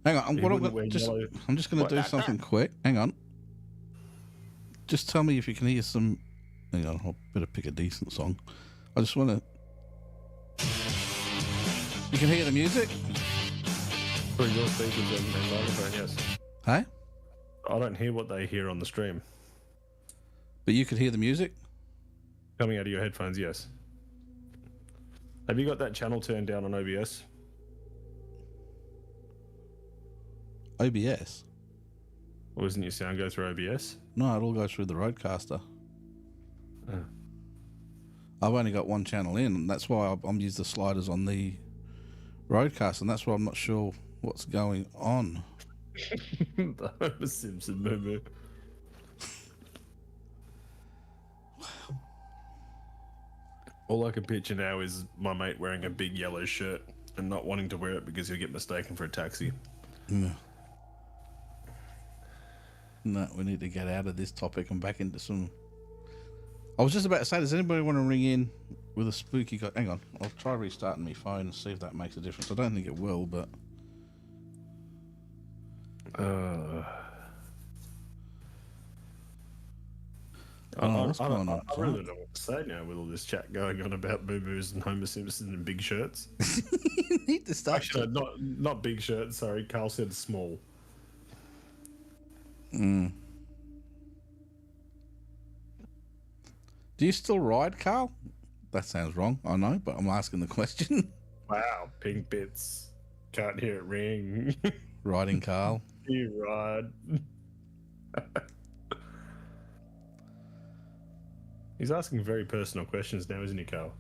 Hang on, I'm he just wouldn't wear yellow. I'm just going to do something quick. Hang on. Just tell me if you can hear some. Hang on, I better pick a decent song. I just want to. You can hear the music? Through your speakers and microphone, yes. Hey? I don't hear what they hear on the stream. But you could hear the music? Coming out of your headphones, yes. Have you got that channel turned down on OBS? OBS? Or doesn't your sound go through OBS? No, it all goes through the Roadcaster. Oh. I've only got one channel in, and that's why I'm using the sliders on the Roadcaster, and that's why I'm not sure what's going on. The Homer Simpson moo. All I can picture now is my mate wearing a big yellow shirt and not wanting to wear it because he'll get mistaken for a taxi. Yeah. No, we need to get out of this topic and back into some... I was just about to say, does anybody want to ring in with a spooky... Hang on, I'll try restarting my phone and see if that makes a difference. I don't think it will, but... I don't know what's going on. I really don't know what to say now with all this chat going on about boo-boos and Homer Simpson and big shirts. You need to start... Actually, not big shirts, sorry. Carl said small. Do you still ride, Carl? That sounds wrong, I know, but I'm asking the question. Wow, pink bits. Can't hear it ring. Riding Carl. You ride. He's asking very personal questions now, isn't he, Carl?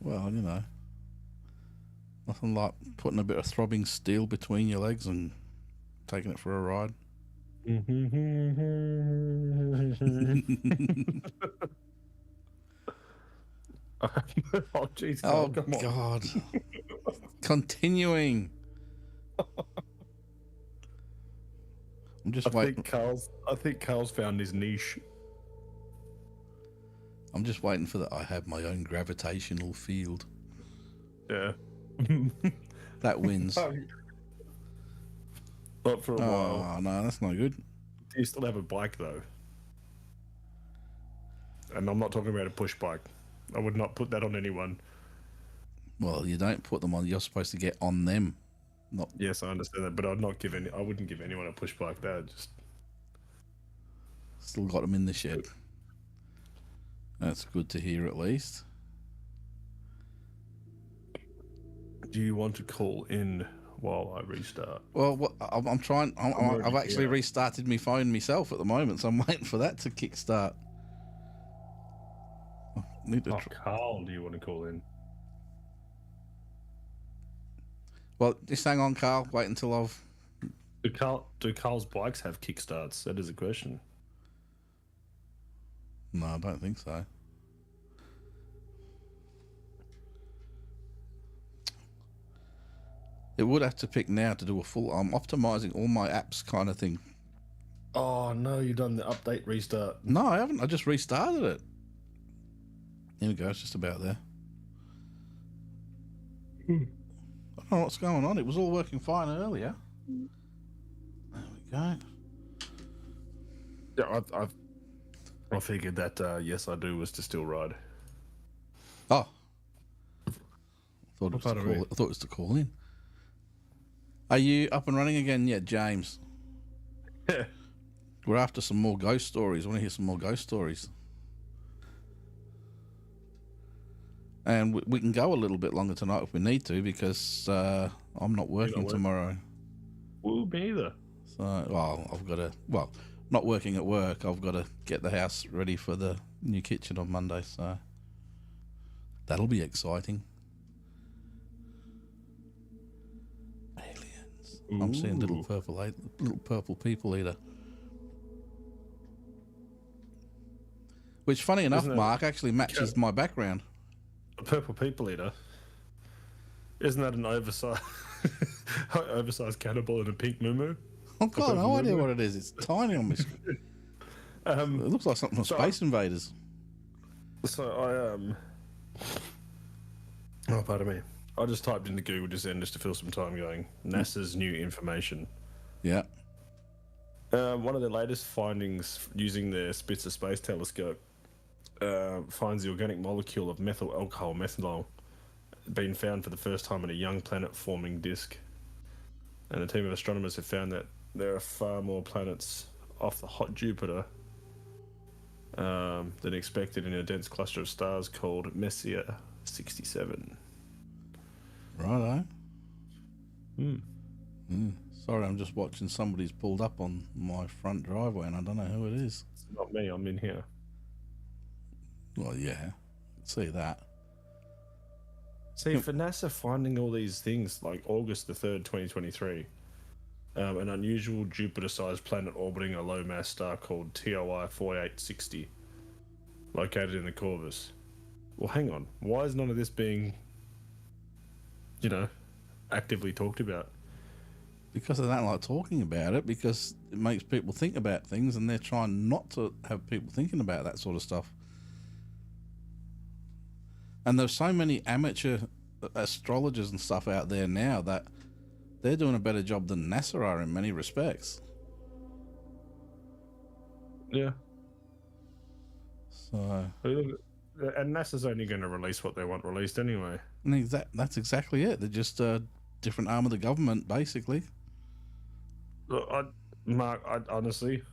Well, you know. Nothing like putting a bit of throbbing steel between your legs and taking it for a ride. Oh, jeez. Oh, come on. God. Continuing. I'm just waiting. I think Carl's found his niche. I'm just waiting for that. I have my own gravitational field. Yeah. That wins. Not for a while. Oh, no, that's no good. Do you still have a bike, though? And I'm not talking about a push bike. I would not put that on anyone. Well, you don't put them on. You're supposed to get on them. Not. Yes, I understand that, but I wouldn't give anyone a push bike. That just Still got them in the shed. That's good to hear, at least. Do you want to call in while I restart? Well, I'm trying. I've actually restarted my phone myself at the moment, so I'm waiting for that to kickstart. Carl, do you want to call in? Well, just hang on, Carl. Wait until I've. Do Carl's bikes have kickstarts? That is a question. No, I don't think so. It would have to pick now to do a full. I'm optimizing all my apps kind of thing. Oh no, you've done the update restart. No, I haven't. I just restarted it. Here we go. It's just about there. I don't know what's going on. It was all working fine earlier. There we go. Yeah, I figured that yes, I do was to still ride. Oh, I thought What part of it? I thought it was to call in. Are you up and running again yet, James? We're after some more ghost stories. I want to hear some more ghost stories. And we can go a little bit longer tonight if we need to, because I'm not working tomorrow. Well, me either. So, well, I've got to, not working at work. I've got to get the house ready for the new kitchen on Monday. So that'll be exciting. Aliens. I'm seeing little purple people eater. Which, funny enough, Mark, actually matches my background. A purple people eater. Isn't that an oversized cannibal in a pink muumuu? I've got no idea what it is. It's tiny on my screen. It looks like something from Space Invaders. So oh, pardon me. I just typed into Google just to fill some time going. NASA's new information. Yeah. One of the latest findings using the Spitzer Space Telescope finds the organic molecule of methyl alcohol methanol being found for the first time in a young planet-forming disk. And a team of astronomers have found that there are far more planets off the hot Jupiter than expected in a dense cluster of stars called Messier 67. Righto. Sorry, I'm just watching somebody's pulled up on my front driveway and I don't know who it is. It's not me, I'm in here. Well, yeah. See that. See, for NASA finding all these things like August the 3rd, 2023, an unusual Jupiter-sized planet orbiting a low-mass star called TOI 4860, located in the Corvus. Well, hang on. Why is none of this being, actively talked about? Because they don't like talking about it, because it makes people think about things and they're trying not to have people thinking about that sort of stuff. And there's so many amateur astrologers and stuff out there now that they're doing a better job than NASA are in many respects. Yeah. So, and NASA's only going to release what they want released anyway. and that's exactly it. They're just a different arm of the government, basically. Look, Mark, honestly,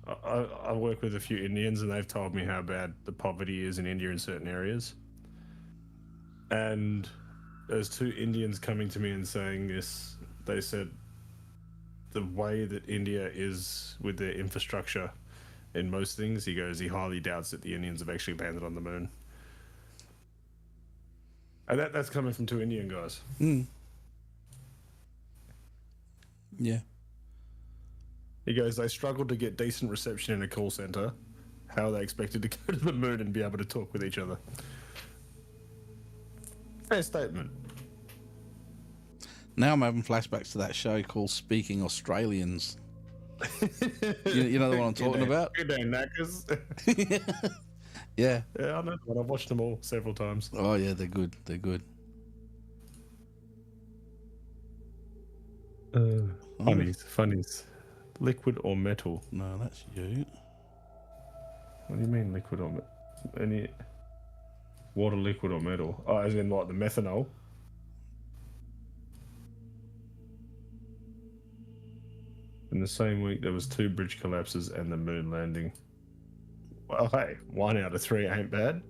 I work with a few Indians and they've told me how bad the poverty is in India in certain areas. And there's two Indians coming to me and saying this. They said the way that India is with their infrastructure in most things, he goes, he highly doubts that the Indians have actually landed on the moon. And that's coming from two Indian guys. Yeah. He goes, they struggled to get decent reception in a call center. How are they expected to go to the moon and be able to talk with each other? Fair statement. Now I'm having flashbacks to that show called Speaking Australians. you know the one I'm talking about? Good day, knackers. Yeah. Yeah, I know the one. I've watched them all several times. Oh, yeah, they're good. They're good. Funnies. Liquid or metal? No, that's you. What do you mean liquid or metal? Any water, liquid or metal? Oh, as in like the methanol? In the same week, there was 2 bridge collapses and the moon landing. Well, hey, 1 out of 3 ain't bad.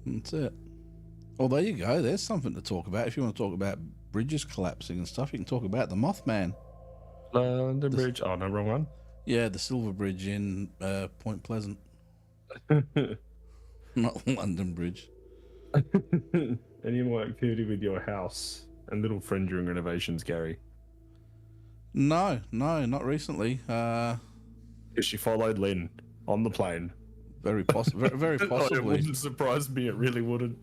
That's it. Well, there you go. There's something to talk about. If you want to talk about bridges collapsing and stuff, you can talk about the Mothman. London Bridge. Oh, no, wrong one. Yeah, the Silver Bridge in Point Pleasant. Not London Bridge. any more activity with your house and little friend during renovations, Gary? No, not recently. Because she followed Lynn on the plane. Very very It possibly. wouldn't surprise me. It really wouldn't.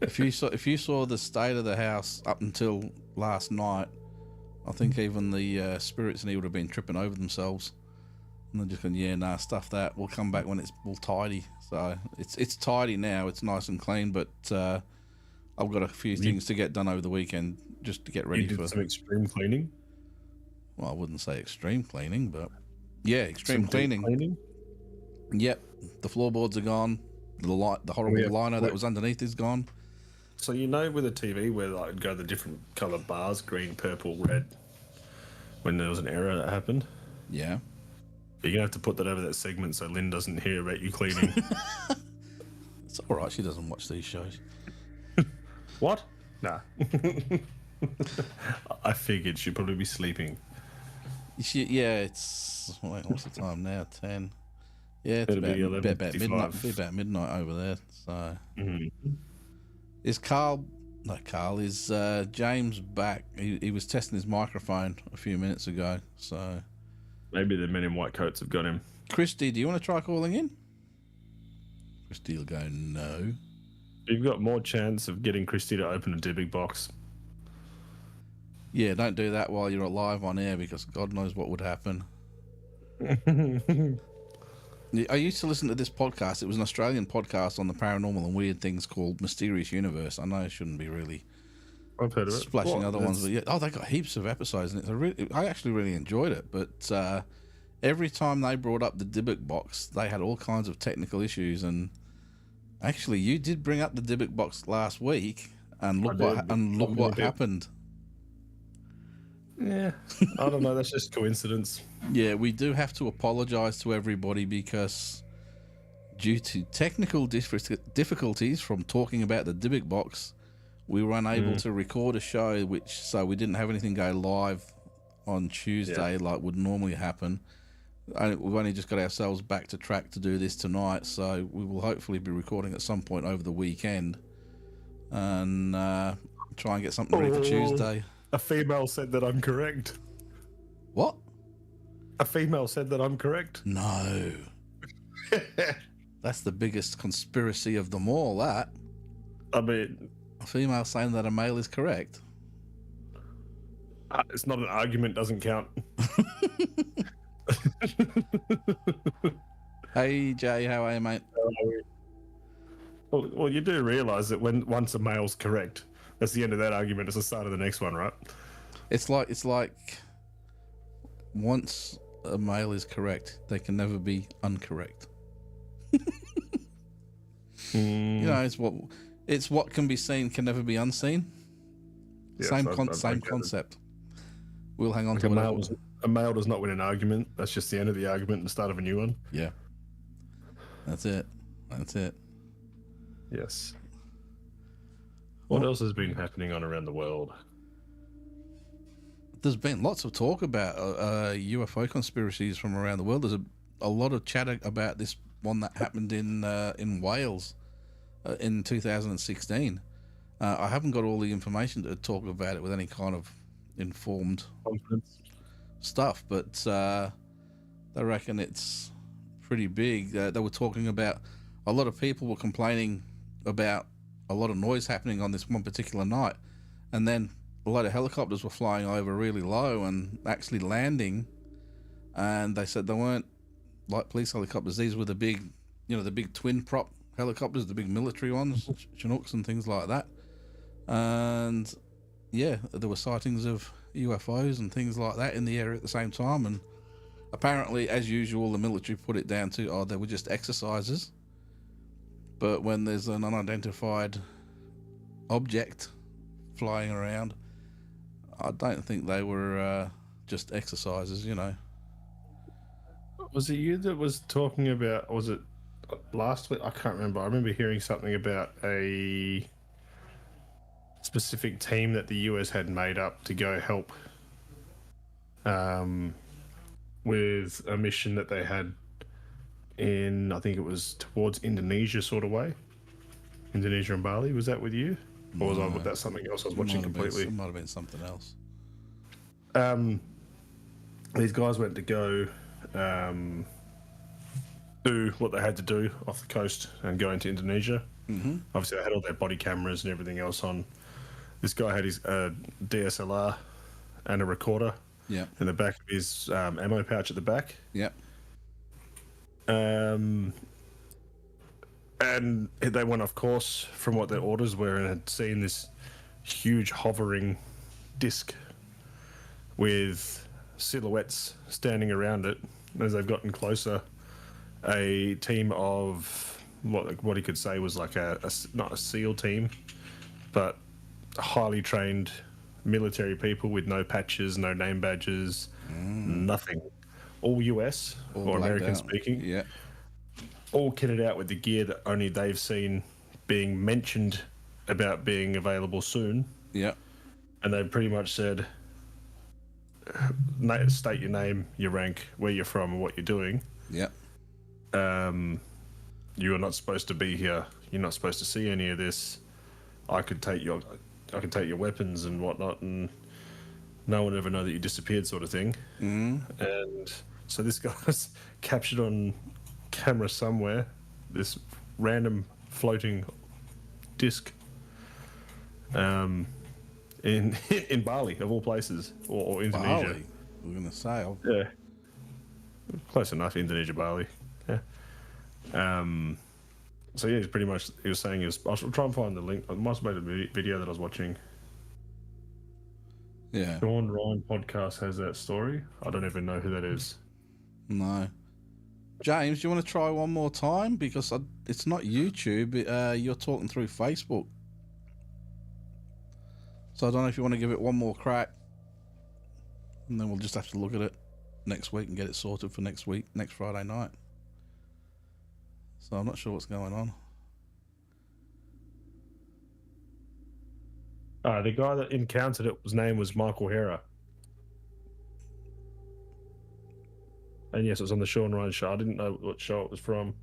If you saw the state of the house up until last night, I think even the spirits in here would have been tripping over themselves. And they're just going, yeah, nah, stuff that. We'll come back when it's all tidy. So it's tidy now. It's nice and clean, but I've got a few things to get done over the weekend just to get ready You did for some extreme cleaning. Well, I wouldn't say extreme cleaning, but yeah, extreme Some deep cleaning. cleaning. Yep, the floorboards are gone. The horrible liner that was underneath is gone. So you know with a TV where like it'd go the different colour bars, green, purple, red, when there was an error that happened? Yeah. You're gonna have to put that over that segment so Lynn doesn't hear about you cleaning. It's all right. She doesn't watch these shows. What? Nah. I figured she'd probably be sleeping. Yeah, it's what's the time now? 10. Yeah, it's It'll be about midnight. 11:55. Be about midnight over there. So Mm-hmm. is Carl? Not Carl. Is James back? He was testing his microphone a few minutes ago. So Maybe the men in white coats have got him. Christy, do you want to try calling in? Christy will go no. You've got more chance of getting Christy to open a Dybbuk box. Yeah, don't do that while you're live on air because God knows what would happen. I used to listen to this podcast. It was an Australian podcast on the paranormal and weird things called Mysterious Universe. I know I shouldn't be really I've heard of it. splashing other ones, but yeah, they got heaps of episodes, and I actually really enjoyed it. But every time they brought up the Dybbuk box, they had all kinds of technical issues. And actually, you did bring up the Dybbuk box last week, and look what happened. Yeah, I don't know. That's just coincidence. Yeah, we do have to apologise to everybody because due to technical difficulties from talking about the Dybbuk box, we were unable to record a show, so we didn't have anything go live on Tuesday like would normally happen. We've only just got ourselves back to track to do this tonight, so we will hopefully be recording at some point over the weekend and try and get something ready for Tuesday. A female said that I'm correct. What? A female said that I'm correct. No. That's the biggest conspiracy of them all, that. I mean, A female saying that a male is correct. it's not an argument, doesn't count. Hey, Jay, how are you, mate? Well, you do realise that once a male's correct, that's the end of that argument. It's the start of the next one, right? It's like once a male is correct, they can never be uncorrect. You know, it's what can be seen can never be unseen. Yes, Same I get it. concept. We'll hang on Like to a male does not win an argument. That's just the end of the argument and the start of a new one. Yeah. That's it. Yes. What else has been happening around the world? There's been lots of talk about UFO conspiracies from around the world. There's a lot of chatter about this one that happened in Wales in 2016. I haven't got all the information to talk about it with any kind of informed Confidence. stuff, but they reckon it's pretty big. They were talking about a lot of people were complaining about a lot of noise happening on this one particular night, and then a lot of helicopters were flying over really low and actually landing, and they said they weren't like police helicopters. These were the big, the big twin prop helicopters, the big military ones, Chinooks and things like that. And yeah, there were sightings of UFOs and things like that in the area at the same time. And apparently, as usual, the military put it down to, they were just exercises. But when there's an unidentified object flying around, I don't think they were just exercises, Was it you that was talking about, was it last week? I can't remember. I remember hearing something about a specific team that the US had made up to go help with a mission that they had in, I think it was towards Indonesia sort of way. Indonesia and Bali. Was that with you? Or was I? That's something else I was watching completely. It might have been something else. These guys went to go do what they had to do off the coast and go into Indonesia. Mm-hmm. Obviously, they had all their body cameras and everything else on. This guy had his DSLR and a recorder. Yeah. In the back of his ammo pouch at the back. Yeah. And they went off course from what their orders were and had seen this huge hovering disc with silhouettes standing around it. As they've gotten closer, a team of what he could say was like not a SEAL team, but highly trained military people with no patches, no name badges, nothing. All US or American speaking. Yeah. All kitted out with the gear that only they've seen being mentioned about being available soon. Yeah. And they pretty much said, state your name, your rank, where you're from, and what you're doing. Yeah. You are not supposed to be here. You're not supposed to see any of this. I could take your weapons and whatnot, and no one ever know that you disappeared, sort of thing. Mm-hmm. And so this guy's captured on camera somewhere, this random floating disc, in Bali of all places, or Indonesia. Bali. We're gonna say, yeah, close enough. Indonesia, Bali. Yeah. So yeah, he was saying I'll try and find the link. I must have made a video that I was watching. Yeah. Sean Ryan podcast has that story. I don't even know who that is. No. James, do you want to try one more time? Because it's not YouTube. You're talking through Facebook. So I don't know if you want to give it one more crack. And then we'll just have to look at it next week and get it sorted for next week, next Friday night. So I'm not sure what's going on. The guy that encountered it, his name was Michael Hera. And yes, it was on the Sean Ryan show. I didn't know what show it was from.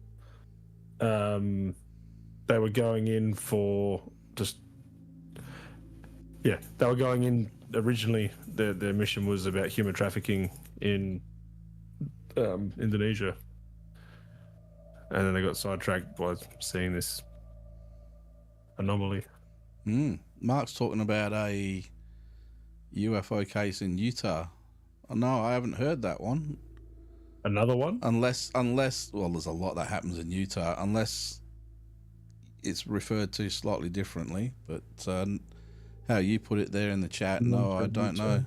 They were going in for they were going in originally. Their mission was about human trafficking in Indonesia. And then they got sidetracked by seeing this anomaly. Mark's talking about a UFO case in Utah. No, I haven't heard that one. Another one? Unless, well, there's a lot that happens in Utah, unless it's referred to slightly differently. But how you put it there in the chat, no, I don't know.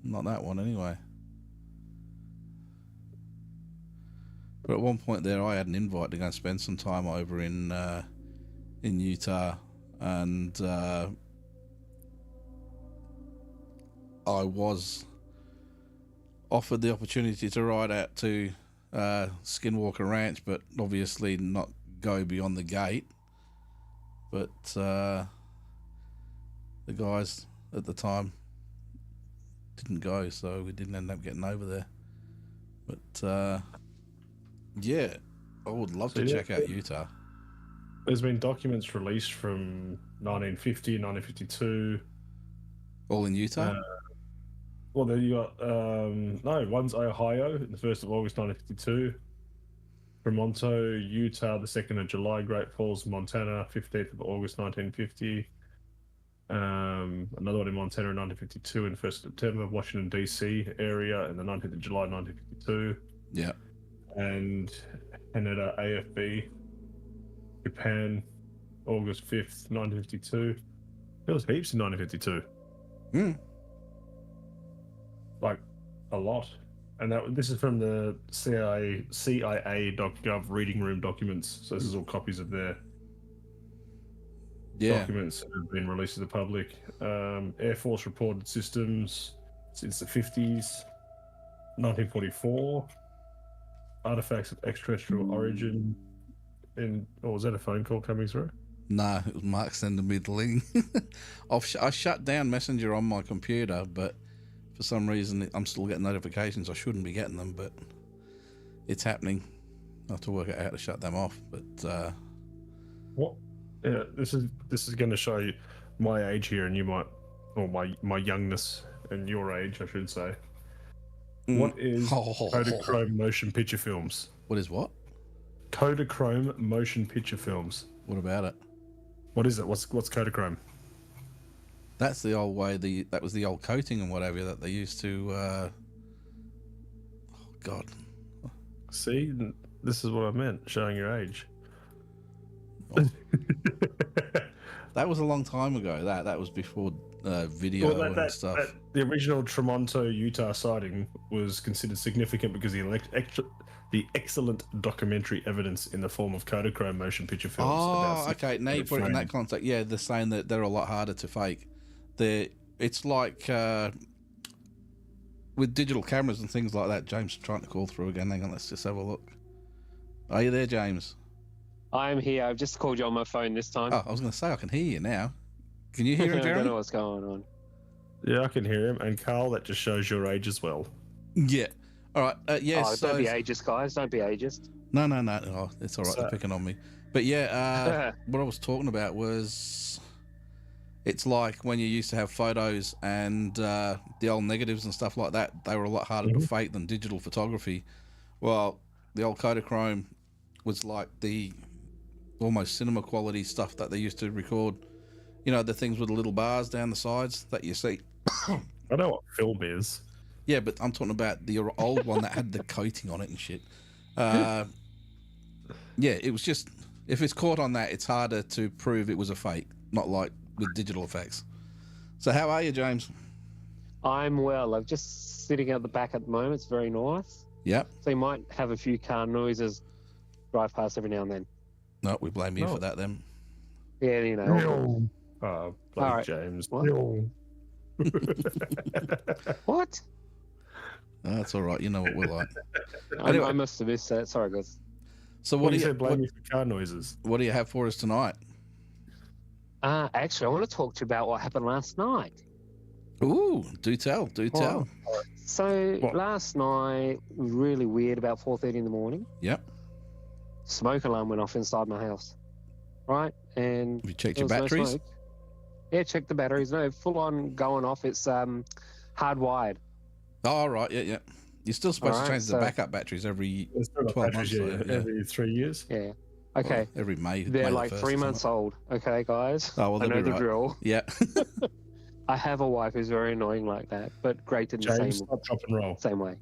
Not that one, anyway. But at one point there, I had an invite to go and spend some time over in Utah, and I was offered the opportunity to ride out to Skinwalker Ranch, but obviously not go beyond the gate. But the guys at the time didn't go, so we didn't end up getting over there. But yeah, I would love to check out Utah. There's been documents released from 1950, 1952. All in Utah? Well, then you got one's Ohio, the 1st of August 1952. Vermonto, Utah, the 2nd of July. Great Falls, Montana, 15th of August 1950. Another one in Montana in 1952, and 1st of September. Washington D.C. area in the 19th of July 1952. Yeah. And Haneda AFB, Japan, August 5th, 1952. There was heaps in 1952. Like, a lot. And this is from the CIA.gov reading room documents. So this is all copies of their documents that have been released to the public. Air Force reported systems since the 50s. 1944. Artifacts of extraterrestrial origin. Was that a phone call coming through? No, it was Mark sending me the link. I shut down Messenger on my computer, but for some reason I'm still getting notifications. I shouldn't be getting them, but it's happening. I have to work out how to shut them off. But what Yeah, this is going to show you my age here, and you might, or my youngness and your age, I should say. What is Kodachrome motion picture films? What is what? Kodachrome motion picture films. What about it? What is it? What's Kodachrome? That's the old way. That was the old coating and whatever that they used to. Oh God. See, this is what I meant, showing your age. Oh. That was a long time ago. That was before video and stuff. The original Tremonto, Utah sighting was considered significant because the excellent documentary evidence in the form of Kodachrome motion picture films. Oh, okay. Now you put it in that context. Yeah, they're saying that they're a lot harder to fake. It's like with digital cameras and things like that. James trying to call through again. Hang on, let's just have a look. Are you there, James? I'm here. I've just called you on my phone this time. Oh, I was going to say I can hear you now. Can you hear him, I Jeremy? don't know what's going on. Yeah, I can hear him. And Carl, that just shows your age as well. Yeah. All right. Yeah. Oh, don't be ageist, guys. Don't be ageist. No. Oh, it's all right. They're picking on me. But yeah, what I was talking about was it's like when you used to have photos and the old negatives and stuff like that. They were a lot harder to fake than digital photography. Well, the old Kodachrome was like the almost cinema quality stuff that they used to record. You know, the things with the little bars down the sides that you see. I know what film is. Yeah, but I'm talking about the old one that had the coating on it and shit. Yeah, it was just, if it's caught on that, it's harder to prove it was a fake, not like with digital effects. So how are you, James? I'm well. I'm just sitting at the back at the moment. It's very nice. Yep. So you might have a few car noises drive past every now and then. No, we blame you for that then. Yeah, you know. All right. James. What? What? That's all right. You know what we're like. Anyway. I must have missed that. Sorry, guys. So what do you blame you for car noises? What do you have for us tonight? Actually, I want to talk to you about what happened last night. Ooh, do tell. So last night, really weird, about 4:30 in the morning. Yep. Smoke alarm went off inside my house. Right? And have you checked your batteries? No, yeah, checked the batteries. No, full on going off. It's hardwired. Oh, right. Yeah. You're still supposed to change the backup batteries every 12 months. Every 3 years. Yeah. Okay. Well, every May. They're May like 3 months old. Okay, guys. Oh, well, I know the right. drill. Yeah. I have a wife who's very annoying like that, but great in the James, stop, drop, and roll. Same way.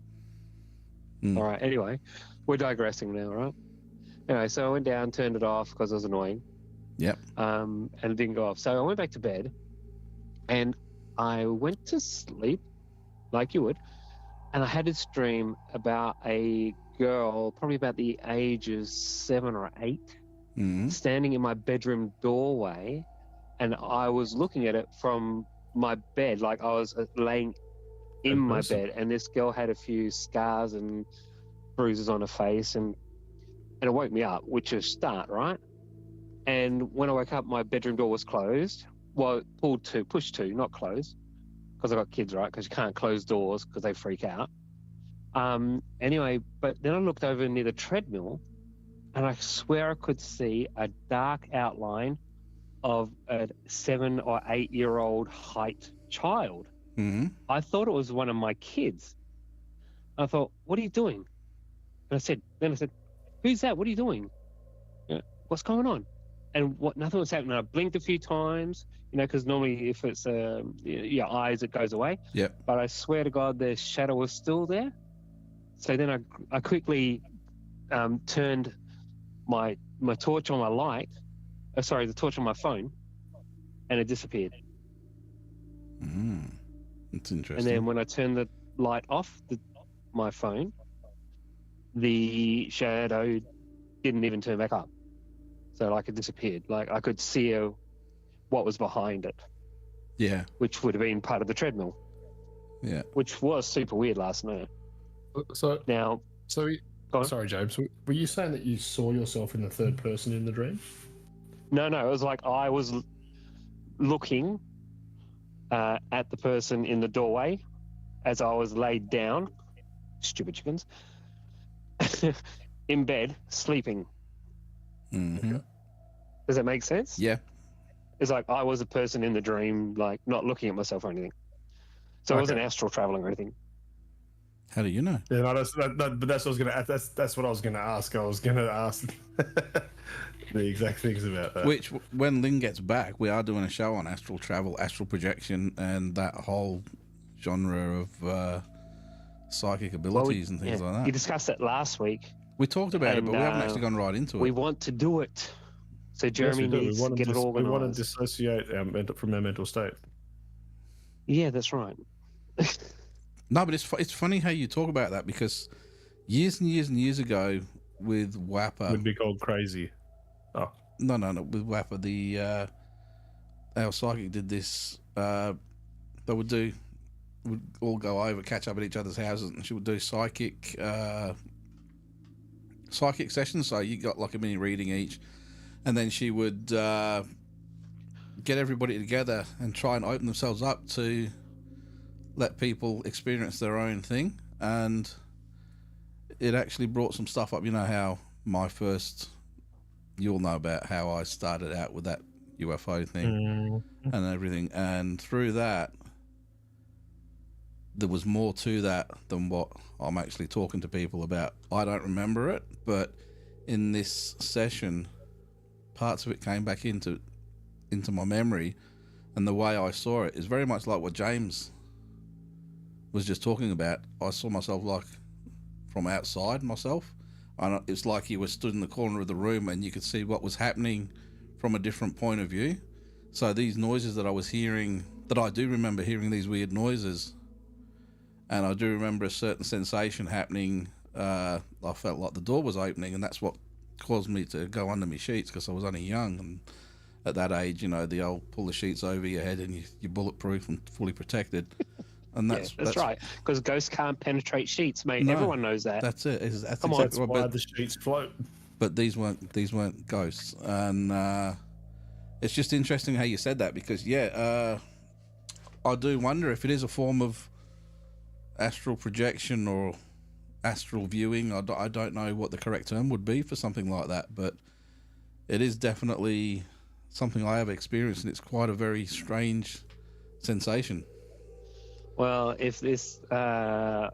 All right. Anyway, we're digressing now, right? Anyway, so I went down, turned it off because it was annoying. Yep. And it didn't go off. So I went back to bed, and I went to sleep, like you would, and I had this dream about a girl, probably about the age of 7 or 8, standing in my bedroom doorway, and I was looking at it from my bed, like I was laying in my bed, and this girl had a few scars and bruises on her face, and it woke me up, which is start, right? And when I woke up, my bedroom door was closed. Well, pushed to, not closed, because I got kids, right? Because you can't close doors because they freak out. Anyway, but then I looked over near the treadmill, and I swear I could see a dark outline of a 7 or 8 year old height child. I thought it was one of my kids. I thought, what are you doing? And I said, who's that? What are you doing? What's going on? And nothing was happening. I blinked a few times, because normally if it's your eyes, it goes away. Yeah. But I swear to God, the shadow was still there. So then I quickly turned my torch on my light. The torch on my phone, and it disappeared. That's interesting. And then when I turned the light off my phone, the shadow didn't even turn back up. So it disappeared. I could see what was behind it. Yeah. Which would have been part of the treadmill. Yeah. Which was super weird last night. Sorry, James. Were you saying that you saw yourself in the third person in the dream? No. It was like I was looking at the person in the doorway as I was laid down. Stupid chickens. In bed, sleeping. Mm-hmm. Does that make sense? Yeah. It's like I was a person in the dream, like not looking at myself or anything. So it wasn't astral traveling or anything. How do you know? Yeah, no, but that's what I was gonna. That's what I was gonna ask. I was gonna ask the exact things about that. Which, when Lynn gets back, we are doing a show on astral travel, astral projection, and that whole genre of psychic abilities and things like that. You discussed it last week. We talked about it, but we haven't actually gone right into it. We want to do it. So Jeremy needs to get it organized. We want to dissociate from our mental state. Yeah, that's right. No, but it's funny how you talk about that, because years and years and years ago with WAPA... Would be called crazy. Oh. No. With WAPA, our psychic did this. They would all go over, catch up at each other's houses, and she would do psychic sessions. So you got like a mini reading each, and then she would get everybody together and try and open themselves up to let people experience their own thing. And it actually brought some stuff up. You know how you'll know about how I started out with that UFO thing and everything. And through that, there was more to that than what I'm actually talking to people about. I don't remember it, but in this session, parts of it came back into my memory, and the way I saw it is very much like what James was just talking about. I saw myself like from outside myself, and it's like you were stood in the corner of the room and you could see what was happening from a different point of view. So these noises that I was hearing, that I do remember hearing these weird noises, and I do remember a certain sensation happening. I felt like the door was opening, and that's what caused me to go under my sheets, because I was only young, and at that age, you know, the old pull the sheets over your head and you're bulletproof and fully protected. And that's right, because ghosts can't penetrate sheets, mate. No, everyone knows that. That's it. That's Come exactly on. That's why the sheets float. But these weren't ghosts, and it's just interesting how you said that, because I do wonder if it is a form of astral projection or astral viewing. I don't know what the correct term would be for something like that, but it is definitely something I have experienced, and it's quite a very strange sensation. Well, if the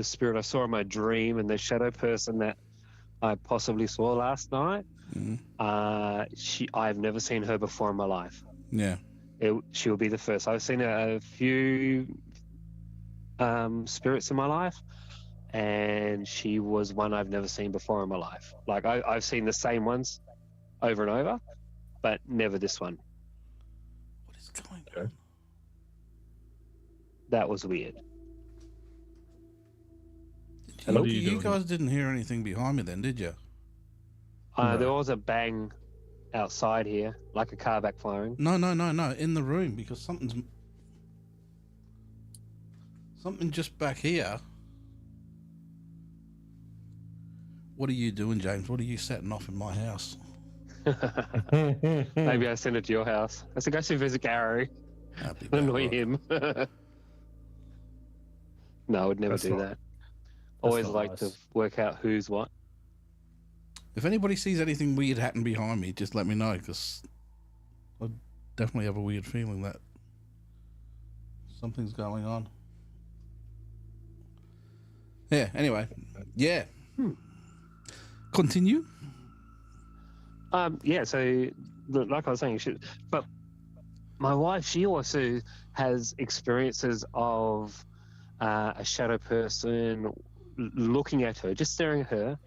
spirit I saw in my dream and the shadow person that I possibly saw last night, I've never seen her before in my life. Yeah, she'll be the first. I've seen a few spirits in my life, and she was one I've never seen before in my life. Like I've seen the same ones over and over, but never this one. What is going on? That was weird. Hello? You guys didn't hear anything behind me then, did you? No. There was a bang outside here, like a car backfiring. No, in the room, because something just back here. What are you doing, James? What are you setting off in my house? Maybe I sent it to your house. I said, go to visit Gary. Annoy him. No, I would never do that. Always like to work out who's what. If anybody sees anything weird happen behind me, just let me know, because I definitely have a weird feeling that something's going on. Yeah, anyway. Yeah. Continue. Yeah, so like I was saying, but my wife, she also has experiences of a shadow person looking at her, just staring at her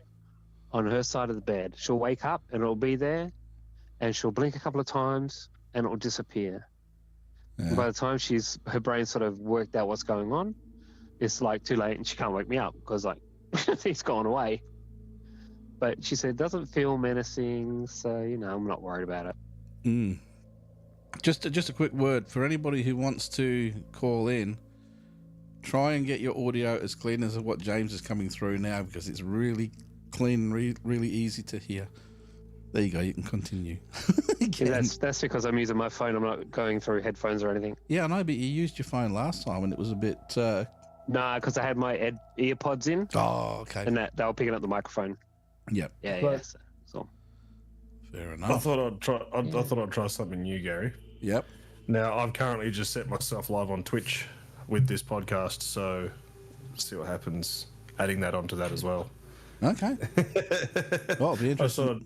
on her side of the bed. She'll wake up and it'll be there, and she'll blink a couple of times and it'll disappear. Yeah. And by the time her brain sort of worked out what's going on, it's like too late and she can't wake me up because like he's gone away. But she said it doesn't feel menacing, so I'm not worried about it. Just a quick word for anybody who wants to call in. Try and get your audio as clean as what James is coming through now, because it's really clean, really easy to hear. There you go. You can continue. Yeah, that's because I'm using my phone. I'm not going through headphones or anything. Yeah, I know, but you used your phone last time and it was a bit. Nah, because I had my earpods in. Oh, okay. And they were picking up the microphone. Yep. Yeah. So. Fair I enough. thought I'd try. I thought I'd try something new, Gary. Yep. Now I've currently just set myself live on Twitch with this podcast, so see what happens. Adding that onto that as well. Okay. Well, it'll be I interesting.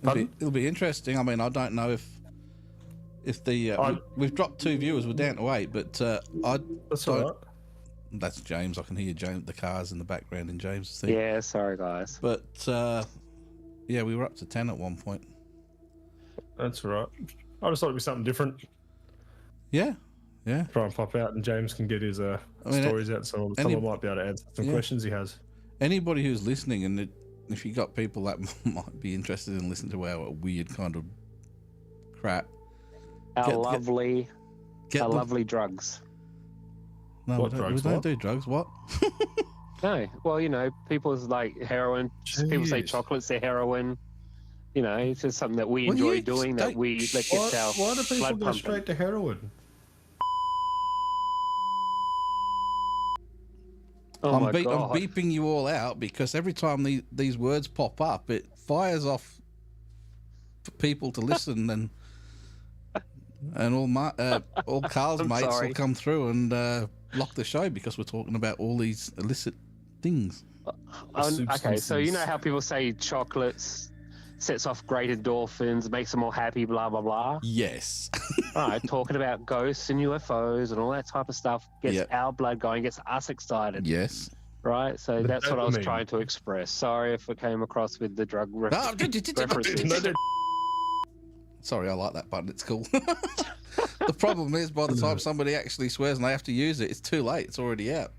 thought, It'll be interesting. I mean, I don't know if the we've dropped 2 viewers. We're down to 8, but I that's all don't. right. That's James. I can hear James, the cars in the background in James' thing. Yeah, sorry guys. But yeah, we were up to 10 at one point. That's all right. I just thought it'd be something different. Yeah. Yeah. Try and pop out, and James can get his mean, stories out, so any- someone might be able to answer some Yeah. questions he has. Anybody who's listening, and if you got people that might be interested in listening to our weird kind of crap, Our Get- lovely, get our them- lovely drugs. No, What we drugs, don't what? do drugs. What? No, well, you know, people's like heroin. People say Jeez. chocolates, they're heroin. You know, it's just something that we Well, enjoy you doing. That don't- gets our Why do people blood go pumping. straight to heroin? Oh my I'm god! beeping you all out because every time these words pop up, it fires off for people to listen, and all Carl's I'm mates sorry. will come through and block the show because we're talking about all these illicit things. Okay, so you know how people say chocolates sets off great endorphins, makes them all happy, blah blah blah. Yes. All right, talking about ghosts and UFOs and all that type of stuff gets Yep. our blood going, gets us excited, Yes. right? So The that's what I was dopamine. trying to express. Sorry if it came across with the drug Ah, references. Sorry, I like that button. It's cool. The problem is, by the time somebody actually swears and they have to use it, it's too late. It's already out.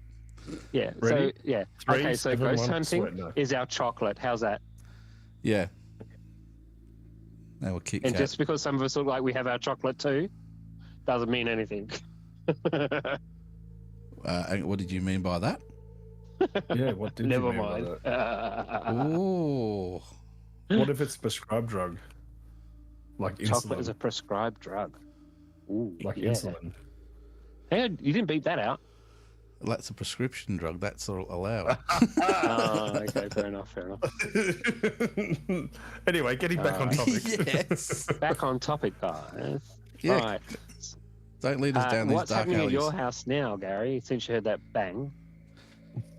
Yeah. Ready? So yeah. 3, Okay. So 7, ghost 1, hunting sweat, no. is our chocolate. How's that? Yeah. Now we'll kick And Kat. just because some of us look like we have our chocolate too, doesn't mean anything. And what did you mean by that? Yeah, what did Never you mean by mind. that? Oh. What if it's a prescribed drug? Like Chocolate insulin. is a prescribed drug. Ooh, Like yeah. insulin. Hey, you didn't beat that out. That's a prescription drug. That's all allowed. Oh, okay, fair enough, fair enough. Anyway, getting back on topic. Yes. Back on topic, guys. Yeah. Right. Don't lead us down these What's dark happening alleys. at your house now, Gary? Since you heard that bang,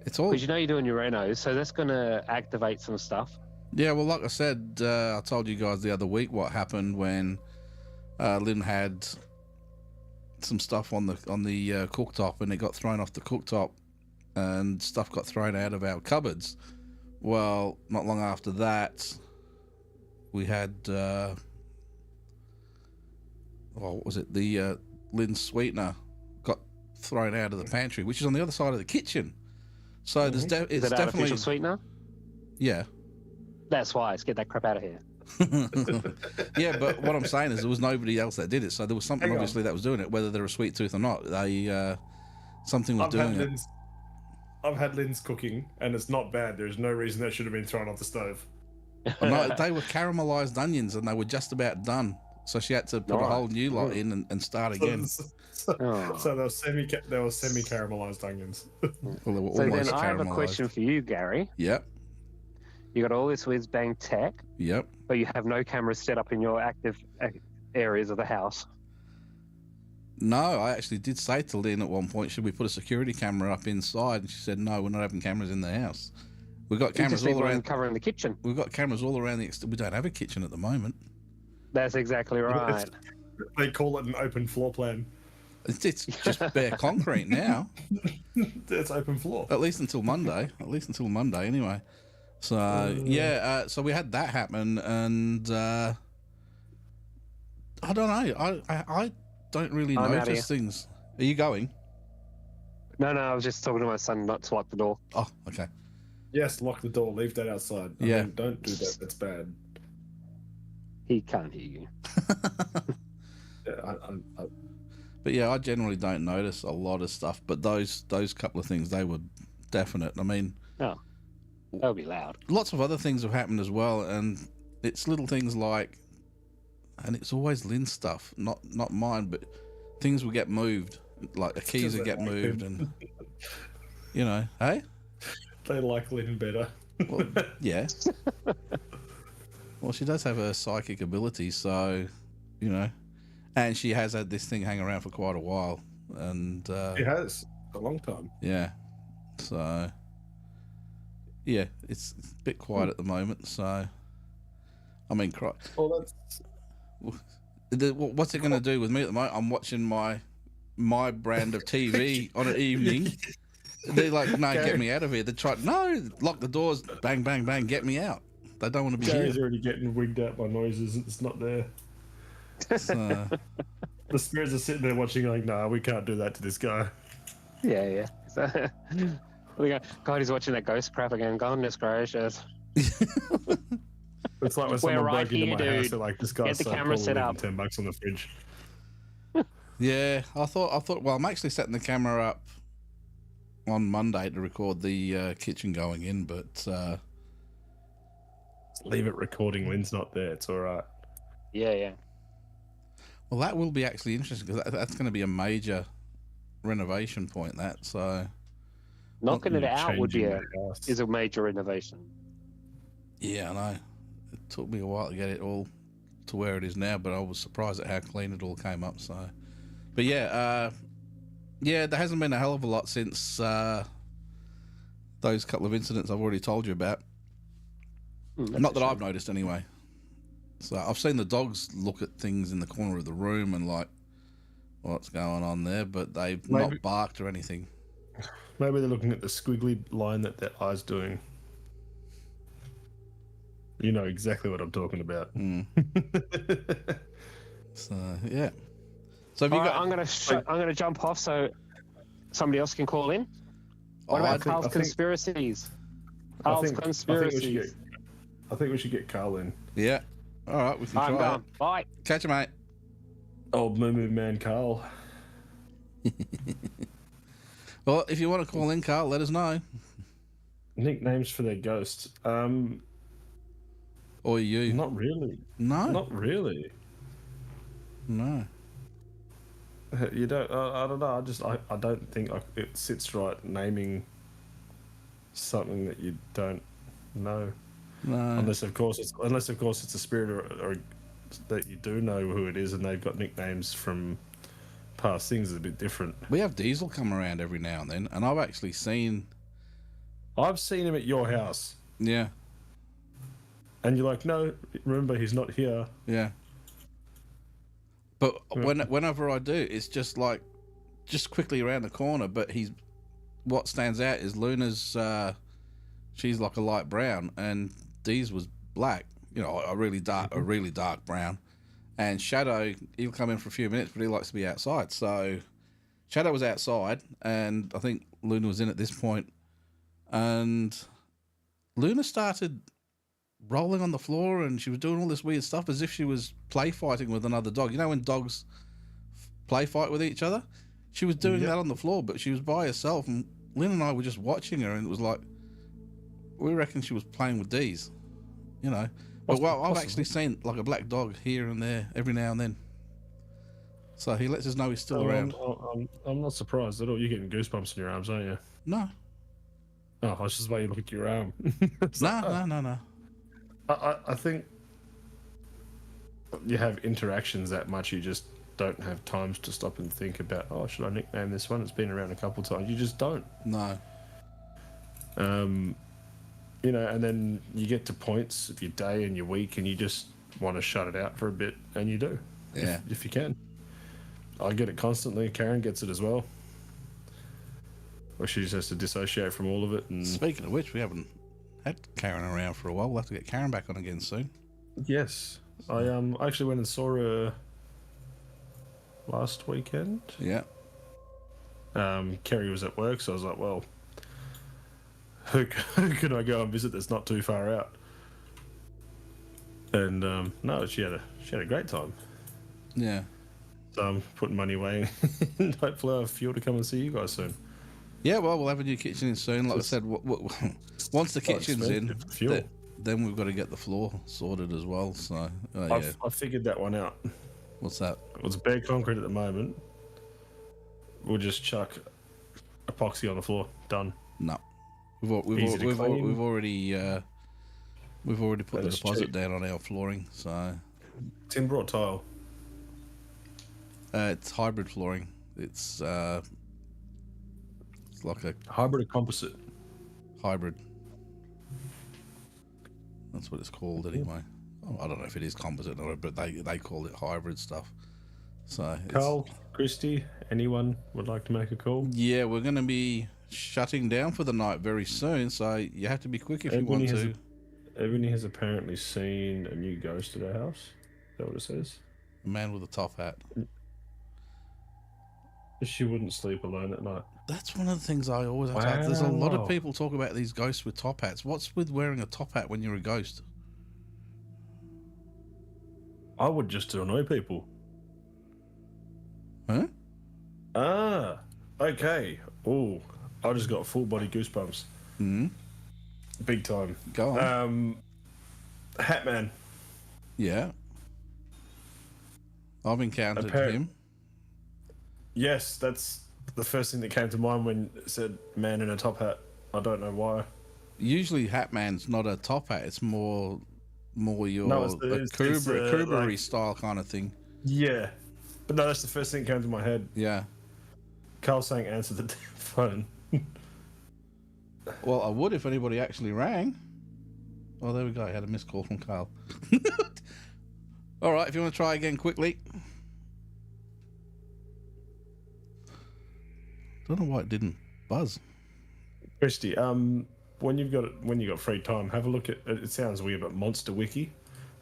It's all. because you know you're doing your renos, so that's going to activate some stuff. Yeah, well, like I said, I told you guys the other week what happened when Lynn had some stuff on the cooktop, and it got thrown off the cooktop, and stuff got thrown out of our cupboards. Well, not long after that, we had what was it? The Lynn's sweetener got thrown out of the pantry, which is on the other side of the kitchen. So there's Is it's it definitely artificial sweetener? yeah. That's why. Let's get that crap out of here. Yeah, but what I'm saying is there was nobody else that did it, so there was something Hang on. obviously that was doing it, whether they're a sweet tooth or not. They something was doing it. I've had Lynn's cooking, and it's not bad. There's no reason that should have been thrown off the stove. No, they were caramelized onions, and they were just about done. So she had to put a Right. whole new lot in and start again. Oh. So they were semi caramelized onions. Well, they were So almost then I have a caramelized. question for you, Gary. Yep, You got all this whiz bang tech, yep. but you have no cameras set up in your active areas of the house. No, I actually did say to Lynn at one point, should we put a security camera up inside? And she said, no, we're not having cameras in the house. We've got You cameras just need all one around. covering the kitchen. We've got cameras all around the. We don't have a kitchen at the moment. That's exactly right. They call it an open floor plan. It's just bare concrete now. It's open floor. At least until Monday. At least until Monday, anyway. So yeah, so we had that happen, and I don't know. I don't really I'm outta notice things. Are you going? No, I was just talking to my son not to lock the door. Oh, okay. Yes, lock the door. Leave that outside. Yeah. Don't do that. That's bad. He can't hear you. Yeah, But yeah, I generally don't notice a lot of stuff. But those couple of things, they were definite. I mean, Oh, that'll be loud. lots of other things have happened as well, and it's little things like, and it's always Lynn's stuff, not mine, but things will get moved, like the keys will get moved, and you know, hey, they like Lynn better. well, yeah. Well, she does have a psychic ability, so you know, and she has had this thing hang around for quite a while, and It has a long time. yeah, so yeah, it's a bit quiet at the moment. So, I mean, Well, that's what's it going to do with me at the moment? I'm watching my brand of TV on an evening. They're like, no, get me out of here. They try, no, lock the doors, bang, bang, bang, get me out. They don't want to be Gary's here. already getting wigged out by noises. It's not there. So, The spirits are sitting there watching, like, nah, we can't do that to this guy. Yeah. So, we go, God, he's watching that ghost crap again. Goodness gracious. It's like when We're someone right broke into here, my house, dude. they're like, this guy's Get the so camera cool, set leave up. $10 on the fridge. yeah, I thought, well, I'm actually setting the camera up on Monday to record the kitchen going in, but Leave it recording. Lynn's not there. It's all right. Yeah. well, that will be actually interesting because that's going to be a major renovation point. So Knocking it out would be Changing the house. is a major innovation. yeah, I know it took me a while to get it all to where it is now, but I was surprised at how clean it all came up. So, but yeah, there hasn't been a hell of a lot since those couple of incidents I've already told you about. Not that I've noticed anyway. So I've seen the dogs look at things in the corner of the room and like, what's going on there? But they've not barked or anything. Maybe they're looking at the squiggly line that their eye's doing. You know exactly what I'm talking about. So yeah. So have you All right, got? I'm gonna jump off so somebody else can call in. What about Carl's conspiracies? Carl's conspiracies. I think we should get Carl in. Yeah. All right, we can I'm try. gone. Bye. Catch you, mate. Old Moo Man Carl. Well, if you want to call in, Carl, let us know. Nicknames for their ghosts. Or you. Not really. No. Not really. No. You don't. I don't know. I don't think it sits right naming something that you don't know. No. Unless of course it's a spirit or that you do know who it is, and they've got nicknames from past things. Is a bit different. We have Diesel come around every now and then, and I've actually seen. I've seen him at your house, Yeah. and you're like, no, remember he's not here. Yeah. But whenever I do, it's just like, just quickly around the corner. But what stands out is Luna's. She's like a light brown, and Dee's was black. You know, a really dark brown. And Shadow, he'll come in for a few minutes, but he likes to be outside. So Shadow was outside, and I think Luna was in at this point, and Luna started rolling on the floor, and she was doing all this weird stuff as if she was play fighting with another dog. You know when dogs play fight with each other? She was doing that on the floor, but she was by herself, and Lynn and I were just watching her, and it was like, we reckon she was playing with D's, you know. But I've actually seen like a black dog here and there every now and then. So he lets us know he's still around. I'm not surprised at all. You're getting goosebumps in your arms, aren't you? No. Oh, I was just waiting to look at your arm. No. I think you have interactions that much, you just don't have times to stop and think about, oh, should I nickname this one? It's been around a couple of times. You just don't. No. You know, and then you get to points of your day and your week and you just want to shut it out for a bit, and you do. Yeah. If you can. I get it constantly. Karen gets it as well. Or she just has to dissociate from all of it. And Speaking of which, we haven't had Karen around for a while. We'll have to get Karen back on again soon. yes, I actually went and saw her last weekend. Yeah. Kerry was at work, so I was like, well, who can I go and visit that's not too far out? And no, she had a great time. Yeah. So I'm putting money away and hopefully I'll have fuel to come and see you guys soon. Yeah, well, we'll have a new kitchen in soon. Like I said, once the kitchen's in, fuel. then we've got to get the floor sorted as well. So, yeah. I figured that one out. What's that? It's bare concrete at the moment. We'll just chuck epoxy on the floor. Done. No. Easy to clean. We've already We've already put That the is deposit cheap. down on our flooring, so Timber or tile? it's hybrid flooring. It's like a Hybrid or composite? hybrid. That's what it's called anyway. Oh, I don't know if it is composite or not, but they call it hybrid stuff. So it's, Carl, Christy, anyone would like to make a call? yeah, we're going to be shutting down for the night very soon, so you have to be quick if you Ebony want has to. Ebony has apparently seen a new ghost at her house. Is that what it says? A man with a top hat. She wouldn't sleep alone at night. That's one of the things I always have to ask. There's a lot of Wow. people talk about these ghosts with top hats. What's with wearing a top hat when you're a ghost? I would just to annoy people. Huh? Ah, okay. Oh, I just got full body goosebumps. Hmm. Big time. Go on. Hatman. Yeah. I've encountered him. Yes, that's the first thing that came to mind when it said man in a top hat. I don't know why. Usually, Hatman's not a top hat. It's more your No, it's Kubrick like- style kind of thing. Yeah. But no, that's the first thing that came to my head. Yeah. Carl saying answer the phone. Well, I would if anybody actually rang. Oh, there we go. I had a missed call from Carl. All right, if you want to try again quickly. Don't know why it didn't buzz. Christy, when you got free time, have a look at it. Sounds weird, but Monster Wiki,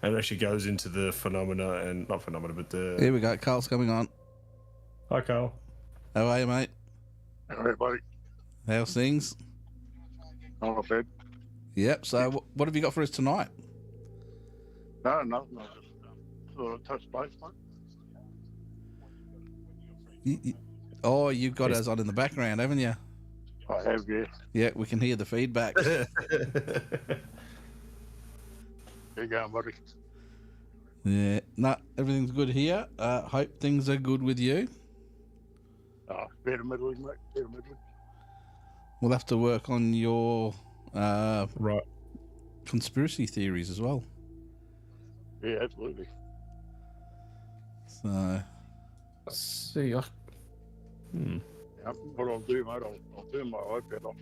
and it actually goes into the phenomena and not phenomena, but the. Here we go. Carl's coming on. Hi, Carl. How are you, mate? All right, buddy. How's things? On a bed. Yep. So, what have you got for us tonight? No, nothing. I just sort of touch base, mate. Oh, you've got us on in the background, haven't you? I have, yeah. Yeah, we can hear the feedback. There you go, buddy. Yeah. No, everything's good here. Hope things are good with you. Better middling, mate. Better middling. We'll have to work on your Right. conspiracy theories as well. Yeah, absolutely. So, Let's see. Yeah, what I'll do, mate, I'll turn my iPad off.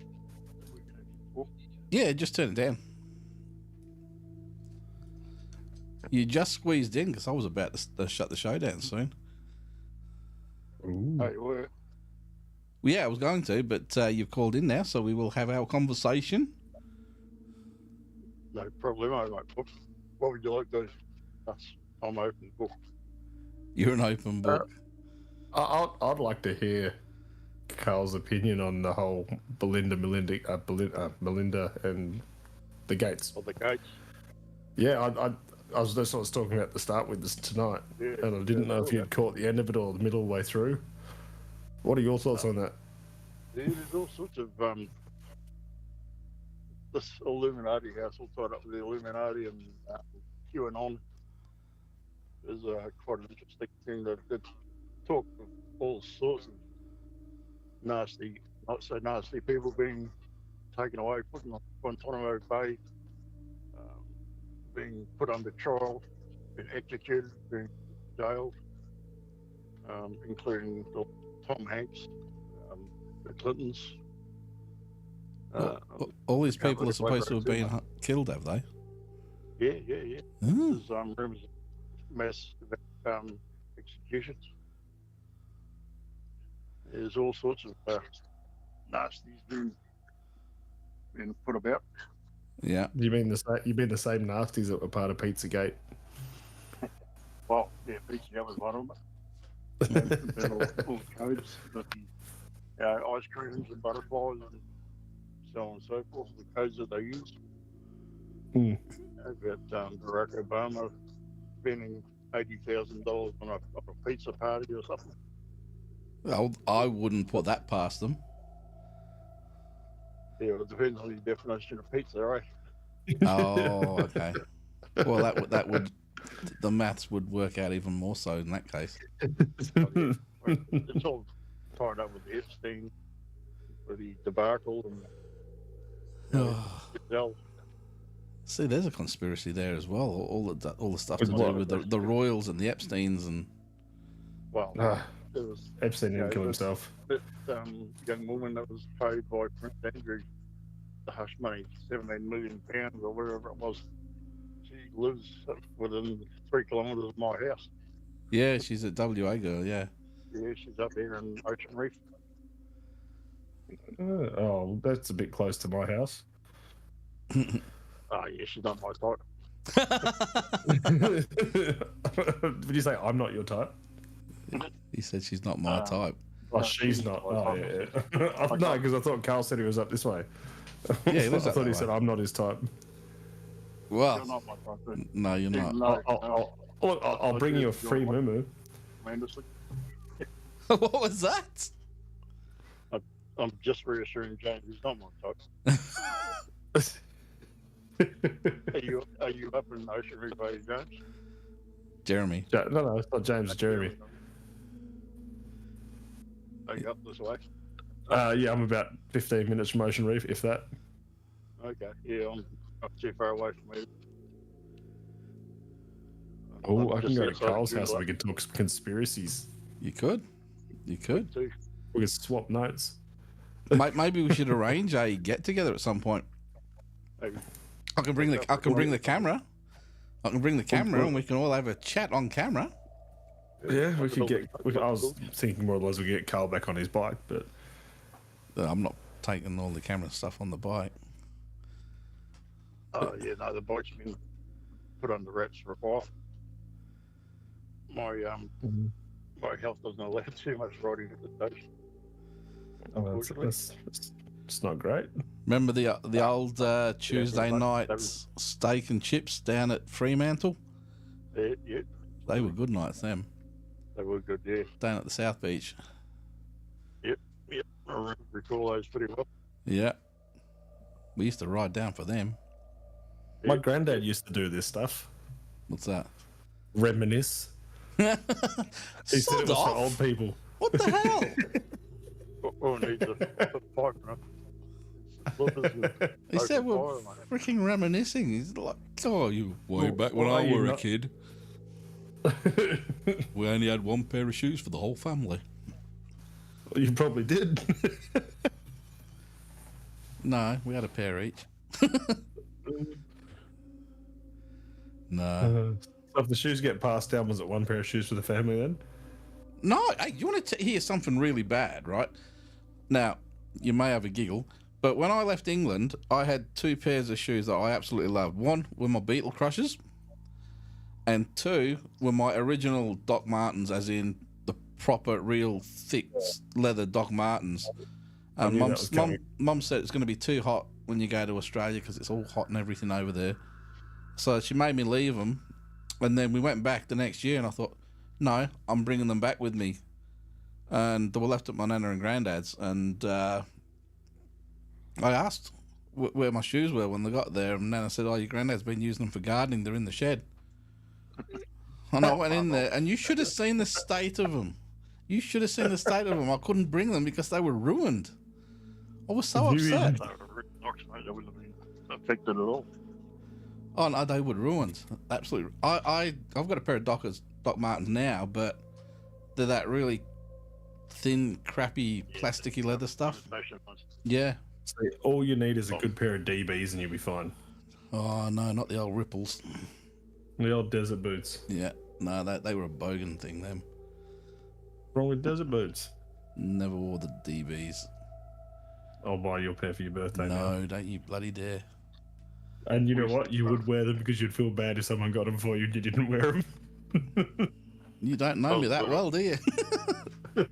yeah, just turn it down. You just squeezed in because I was about to shut the show down soon. Ooh. Hey, well, Well, yeah, I was going to, but you've called in now, so we will have our conversation. no problemo, mate. What would you like to discuss? I'm open book. You're an open book. I'd like to hear Carl's opinion on the whole Melinda, and the Gates. Of the gates. Yeah, that's what I was talking about to start with this tonight, Yeah, and I didn't know if you'd caught the end of it or the middle way through. What are your thoughts on that? Yeah, there's all sorts of this Illuminati house all tied up with the Illuminati and QAnon is quite an interesting thing that it's talk of all sorts of nasty, not so nasty people being taken away, put in Guantanamo Bay, being put under trial, been executed, being jailed, including Tom Hanks, the Clintons. All these can't people are really supposed to have been elaborate killed, have they? Yeah. Oh. There's rumours of mass executions. There's all sorts of nasties being put about. Yeah. You mean the same nasties that were part of Pizzagate? Well, yeah, PCL was one of them. About all the codes, but ice creams and butterflies and so on and so forth, the codes that they use. Hmm. About Barack Obama spending $80,000 on a pizza party or something. Well, I wouldn't put that past them. Yeah, well, it depends on your definition of pizza, right? Oh, okay. Well, that would the maths would work out even more so in that case. It's all tied up with Epstein, with the debacle and Giselle. See, there's a conspiracy there as well. All the stuff to With do what? with the royals and the Epsteins and Well, Ah, there was Epstein didn't Yeah, kill that's- himself. that young woman that was paid by Prince Andrew the hush money, £17 million or whatever it was. She lives within 3 kilometres of my house. yeah, she's a WA girl. Yeah, Yeah, she's up here in Ocean Reef. Oh, that's a bit close to my house. Oh, yeah, she's not my type. Would you say I'm not your type? he said she's not my Uh, type. Oh, she's not. Oh, yeah. No, because I thought Carl said he was up this way. Yeah, he lives I up thought he that said way. I'm not his type. You're Well, not my type. Too. no, you're not. No, I'll bring you a free moo. tremendously. What was that? I'm just reassuring James he's not my type. Are you up in Ocean Reef, are you, James? Jeremy. No, it's not James, it's Jeremy. Are you up this way? Yeah, I'm about 15 minutes from Ocean Reef, if that. Okay, yeah, I'm not too far away from you. Oh, I'm I can just go to outside Carl's Google house and we can talk Earth conspiracies. You could. too. We can swap notes. Maybe we should arrange a get together at some point. Maybe. I can bring the camera. I can bring the camera and we can all have a chat on camera. Yeah, we could get. I was thinking more or less we could get Carl back on his bike, but I'm not taking all the camera stuff on the bike. Oh yeah, no, the bike's been put under wraps for a while. My health doesn't allow too much riding at the station. oh, that's it's not great. Remember the old Tuesday but night that was- steak and chips down at Fremantle? Yeah, They were good nights, them, they were good. Yeah, down at the South Beach. yep. I recall those pretty well. Yeah. We used to ride down for them. My granddad used to do this stuff. What's that? Reminisce. He said it Sod was for off. old people. What the hell? All needs a pipe, right? He said we're freaking reminiscing. He's like, oh, you way back when I were a kid. We only had one pair of shoes for the whole family. You probably did. No, we had a pair each. No. So if the shoes get passed down, was it one pair of shoes for the family then? No, hey, you want to hear something really bad, right? Now, you may have a giggle, but when I left England, I had 2 pairs of shoes that I absolutely loved. One were my Beetle Crushers, and 2 were my original Doc Martens, as in the proper, real, thick leather Doc Martens. And knew that was coming. Mum said it's going to be too hot when you go to Australia because it's all hot and everything over there. So she made me leave them, and then we went back the next year, and I thought, no, I'm bringing them back with me. And they were left at my nana and granddad's, and I asked where my shoes were when they got there, and Nana said, oh, your granddad's been using them for gardening, they're in the shed. And I went in there, and you should have seen the state of them. You should have seen the state of them. I couldn't bring them because they were ruined. I was so upset. They were really knocks, mate. They wouldn't have been affected at all. Oh no, they were ruined. Absolutely. I've got a pair of Doc Martens now, but they're that really thin, crappy, plasticky leather stuff. Fashion ones. Yeah. So all you need is a good pair of DBs and you'll be fine. Oh no, not the old Ripples. The old desert boots. Yeah. No, they were a bogan thing. Them. What's wrong with desert boots? Never wore the DBs. I'll buy you a pair for your birthday now. No, don't you bloody dare. And you know what? You would wear them because you'd feel bad if someone got them for you and you didn't wear them. You don't know me that well, do you? I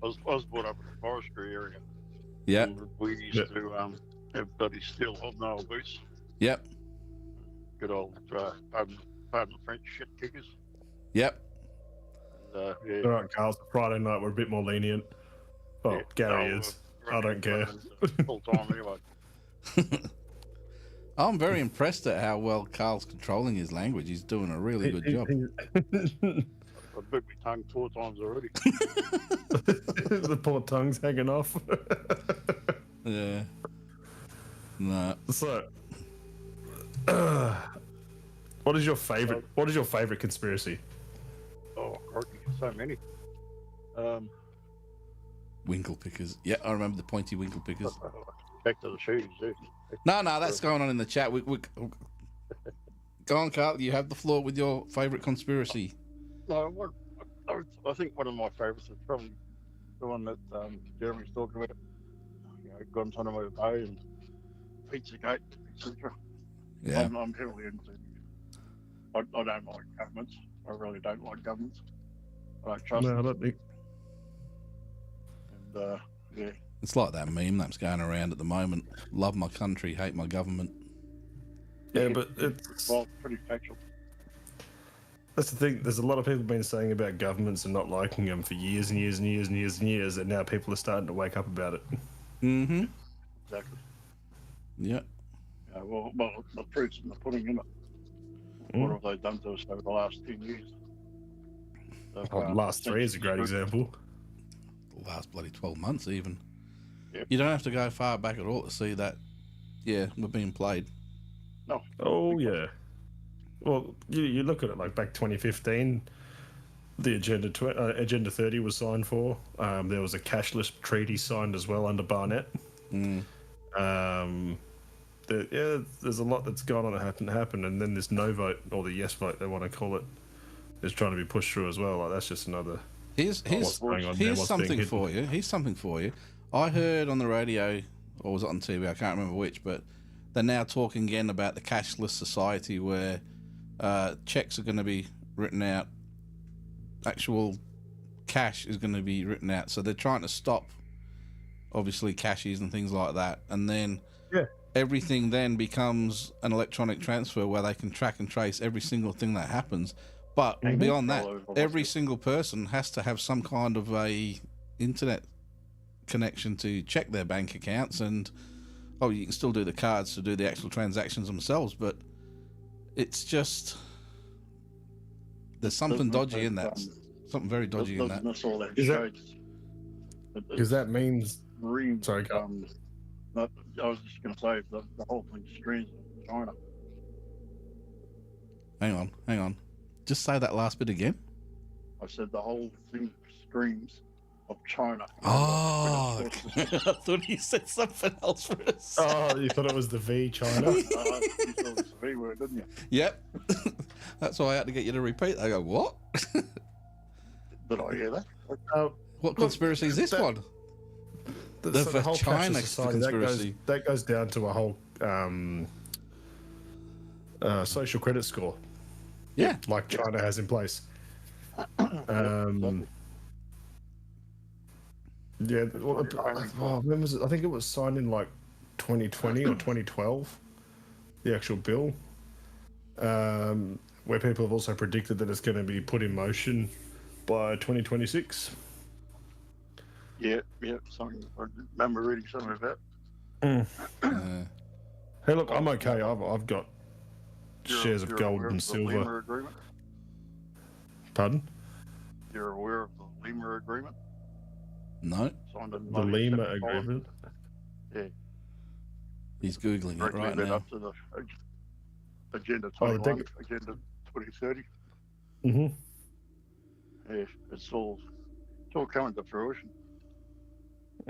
was brought up in the forestry area. Yeah. And we used to have bloody steel hobnail boots. Yep. Good old, pardon the French, shit kickers. Yep. And, yeah. All right, Carl. Friday night we're a bit more lenient. Well, Yeah, Gary no, is. we're I don't care. Full time anyway. I'm very impressed at how well Carl's controlling his language. He's doing a really good job. I've bit my tongue 4 times already. The poor tongue's hanging off. Yeah. No. So, What is your favorite? What is your favorite conspiracy? Oh, crikey, so many. Winkle pickers. Yeah, I remember the pointy winkle pickers. Back to the shootings, too. No, that's going on in the chat. Go on, Carl. You have the floor with your favourite conspiracy. No, I think one of my favourites is probably the one that Jeremy's talking about. You know, Guantanamo Bay and Pizzagate, etc. Yeah. I'm heavily into. I don't like governments. I really don't like governments. I don't trust No, I them. don't think. And yeah, It's like that meme that's going around at the moment. Love my country, hate my government. Yeah, but it's well, pretty factual. that's the thing. There's a lot of people been saying about governments and not liking them for years and years and years and years and years, and now people are starting to wake up about it. Mm-hmm. Exactly. Yeah. Yeah, well, the proof's in the pudding, isn't it? What have they done to us over the last 10 years? They've, Oh, the last three is a great example. The last bloody 12 months, even. Yep. You don't have to go far back at all to see that, yeah, we're being played. No. Oh yeah. Well, you look at it like back 2015, the Agenda 30 was signed for. There was a cashless treaty signed as well under Barnett. Mm. There's a lot that's gone on and happened, and then this no vote, or the yes vote, they want to call it, is trying to be pushed through as well. Like, that's just another. Here's what's going on there, here's what's being something hidden. for you. Here's something for you. I heard on the radio, or was it on TV? I can't remember which, but they're now talking again about the cashless society where checks are going to be written out. Actual cash is going to be written out. So they're trying to stop, obviously, cashies and things like that. And then everything then becomes an electronic transfer where they can track and trace every single thing that happens. But beyond that, every single person has to have some kind of a internet connection to check their bank accounts. And you can still do the cards to do the actual transactions themselves, but it's just there's something dodgy in that. Something very dodgy in that. That's all that Is that- shows. Because that means. Screams, Sorry, go. I was just going to say the whole thing screams of China. Hang on. Just say that last bit again. I said the whole thing screams of China. Oh, I thought he said something else for us. Oh, you thought it was the V China? You thought it was a V word, didn't you? Yep. That's why I had to get you to repeat. I go, what? Did I hear that? What conspiracy is this one? The so whole China cashless society, conspiracy. that goes down to a whole social credit score, Yeah. like China has in place. Yeah, when was it? I think it was signed in like 2020 or 2012. The actual bill, where people have also predicted that it's going to be put in motion by 2026. Yeah, something. I remember reading something about that. Hey, look, I'm okay. I've got shares of You're gold aware and of the Lima silver. Agreement? Pardon? You're aware of the Lima Agreement? No, Signed in The Lima 1975? Agreement. Yeah. he's Googling it Directly right led now. up to the Agenda Oh, the 21, Agenda 2030. Mm-hmm. Yeah, it's all coming to fruition.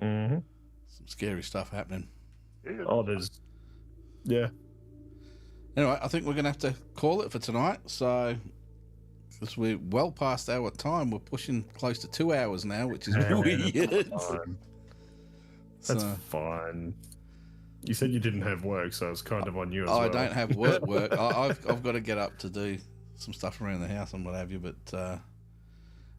Mm-hmm. Some scary stuff happening. Yeah. Oh, there's. Yeah. Anyway, I think we're going to have to call it for tonight. So, because we're well past our time, we're pushing close to 2 hours now, which is weird. Fine. That's So, fine. You said you didn't have work, so it's kind of on you as well. I don't have work. I've got to get up to do some stuff around the house and what have you. But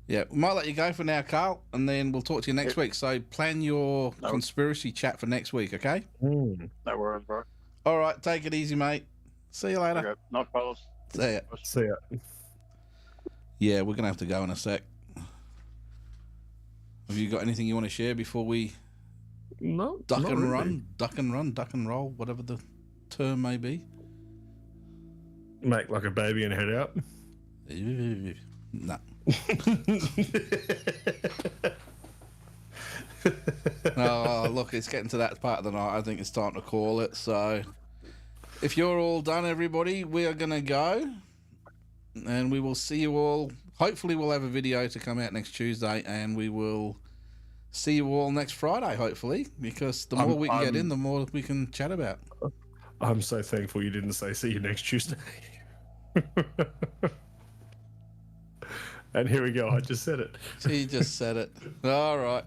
yeah, we might let you go for now, Carl, and then we'll talk to you next week. So plan your conspiracy chat for next week, okay? Mm. No worries, bro. All right, take it easy, mate. See you later. Okay. Night, fellas. See ya. See ya. Yeah, we're gonna have to go in a sec. Have you got anything you want to share before we No. duck not and really. run, duck and roll, whatever the term may be? Make like a baby and head out. No. Oh, look, it's getting to that part of the night. I think it's time to call it. So, if you're all done, everybody, we are going to go. And we will see you all. Hopefully, we'll have a video to come out next Tuesday, and we will see you all next Friday, hopefully, because the more we can get in, the more we can chat about. I'm so thankful you didn't say see you next Tuesday. And here we go. I just said it. He just said it. All right.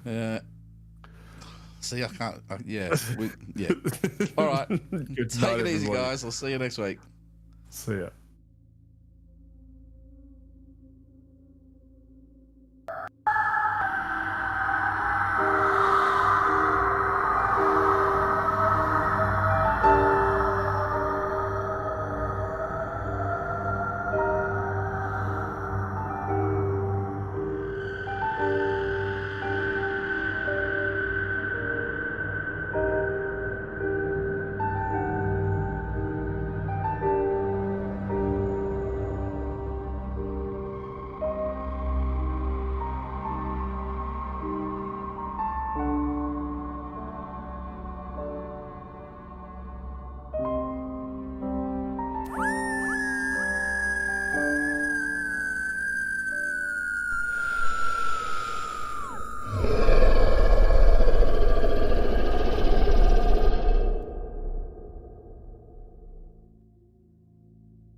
Yeah. See, I can't. Yeah. Yeah. All right. Good Take night, it easy, everybody. guys. I'll see you next week. See ya.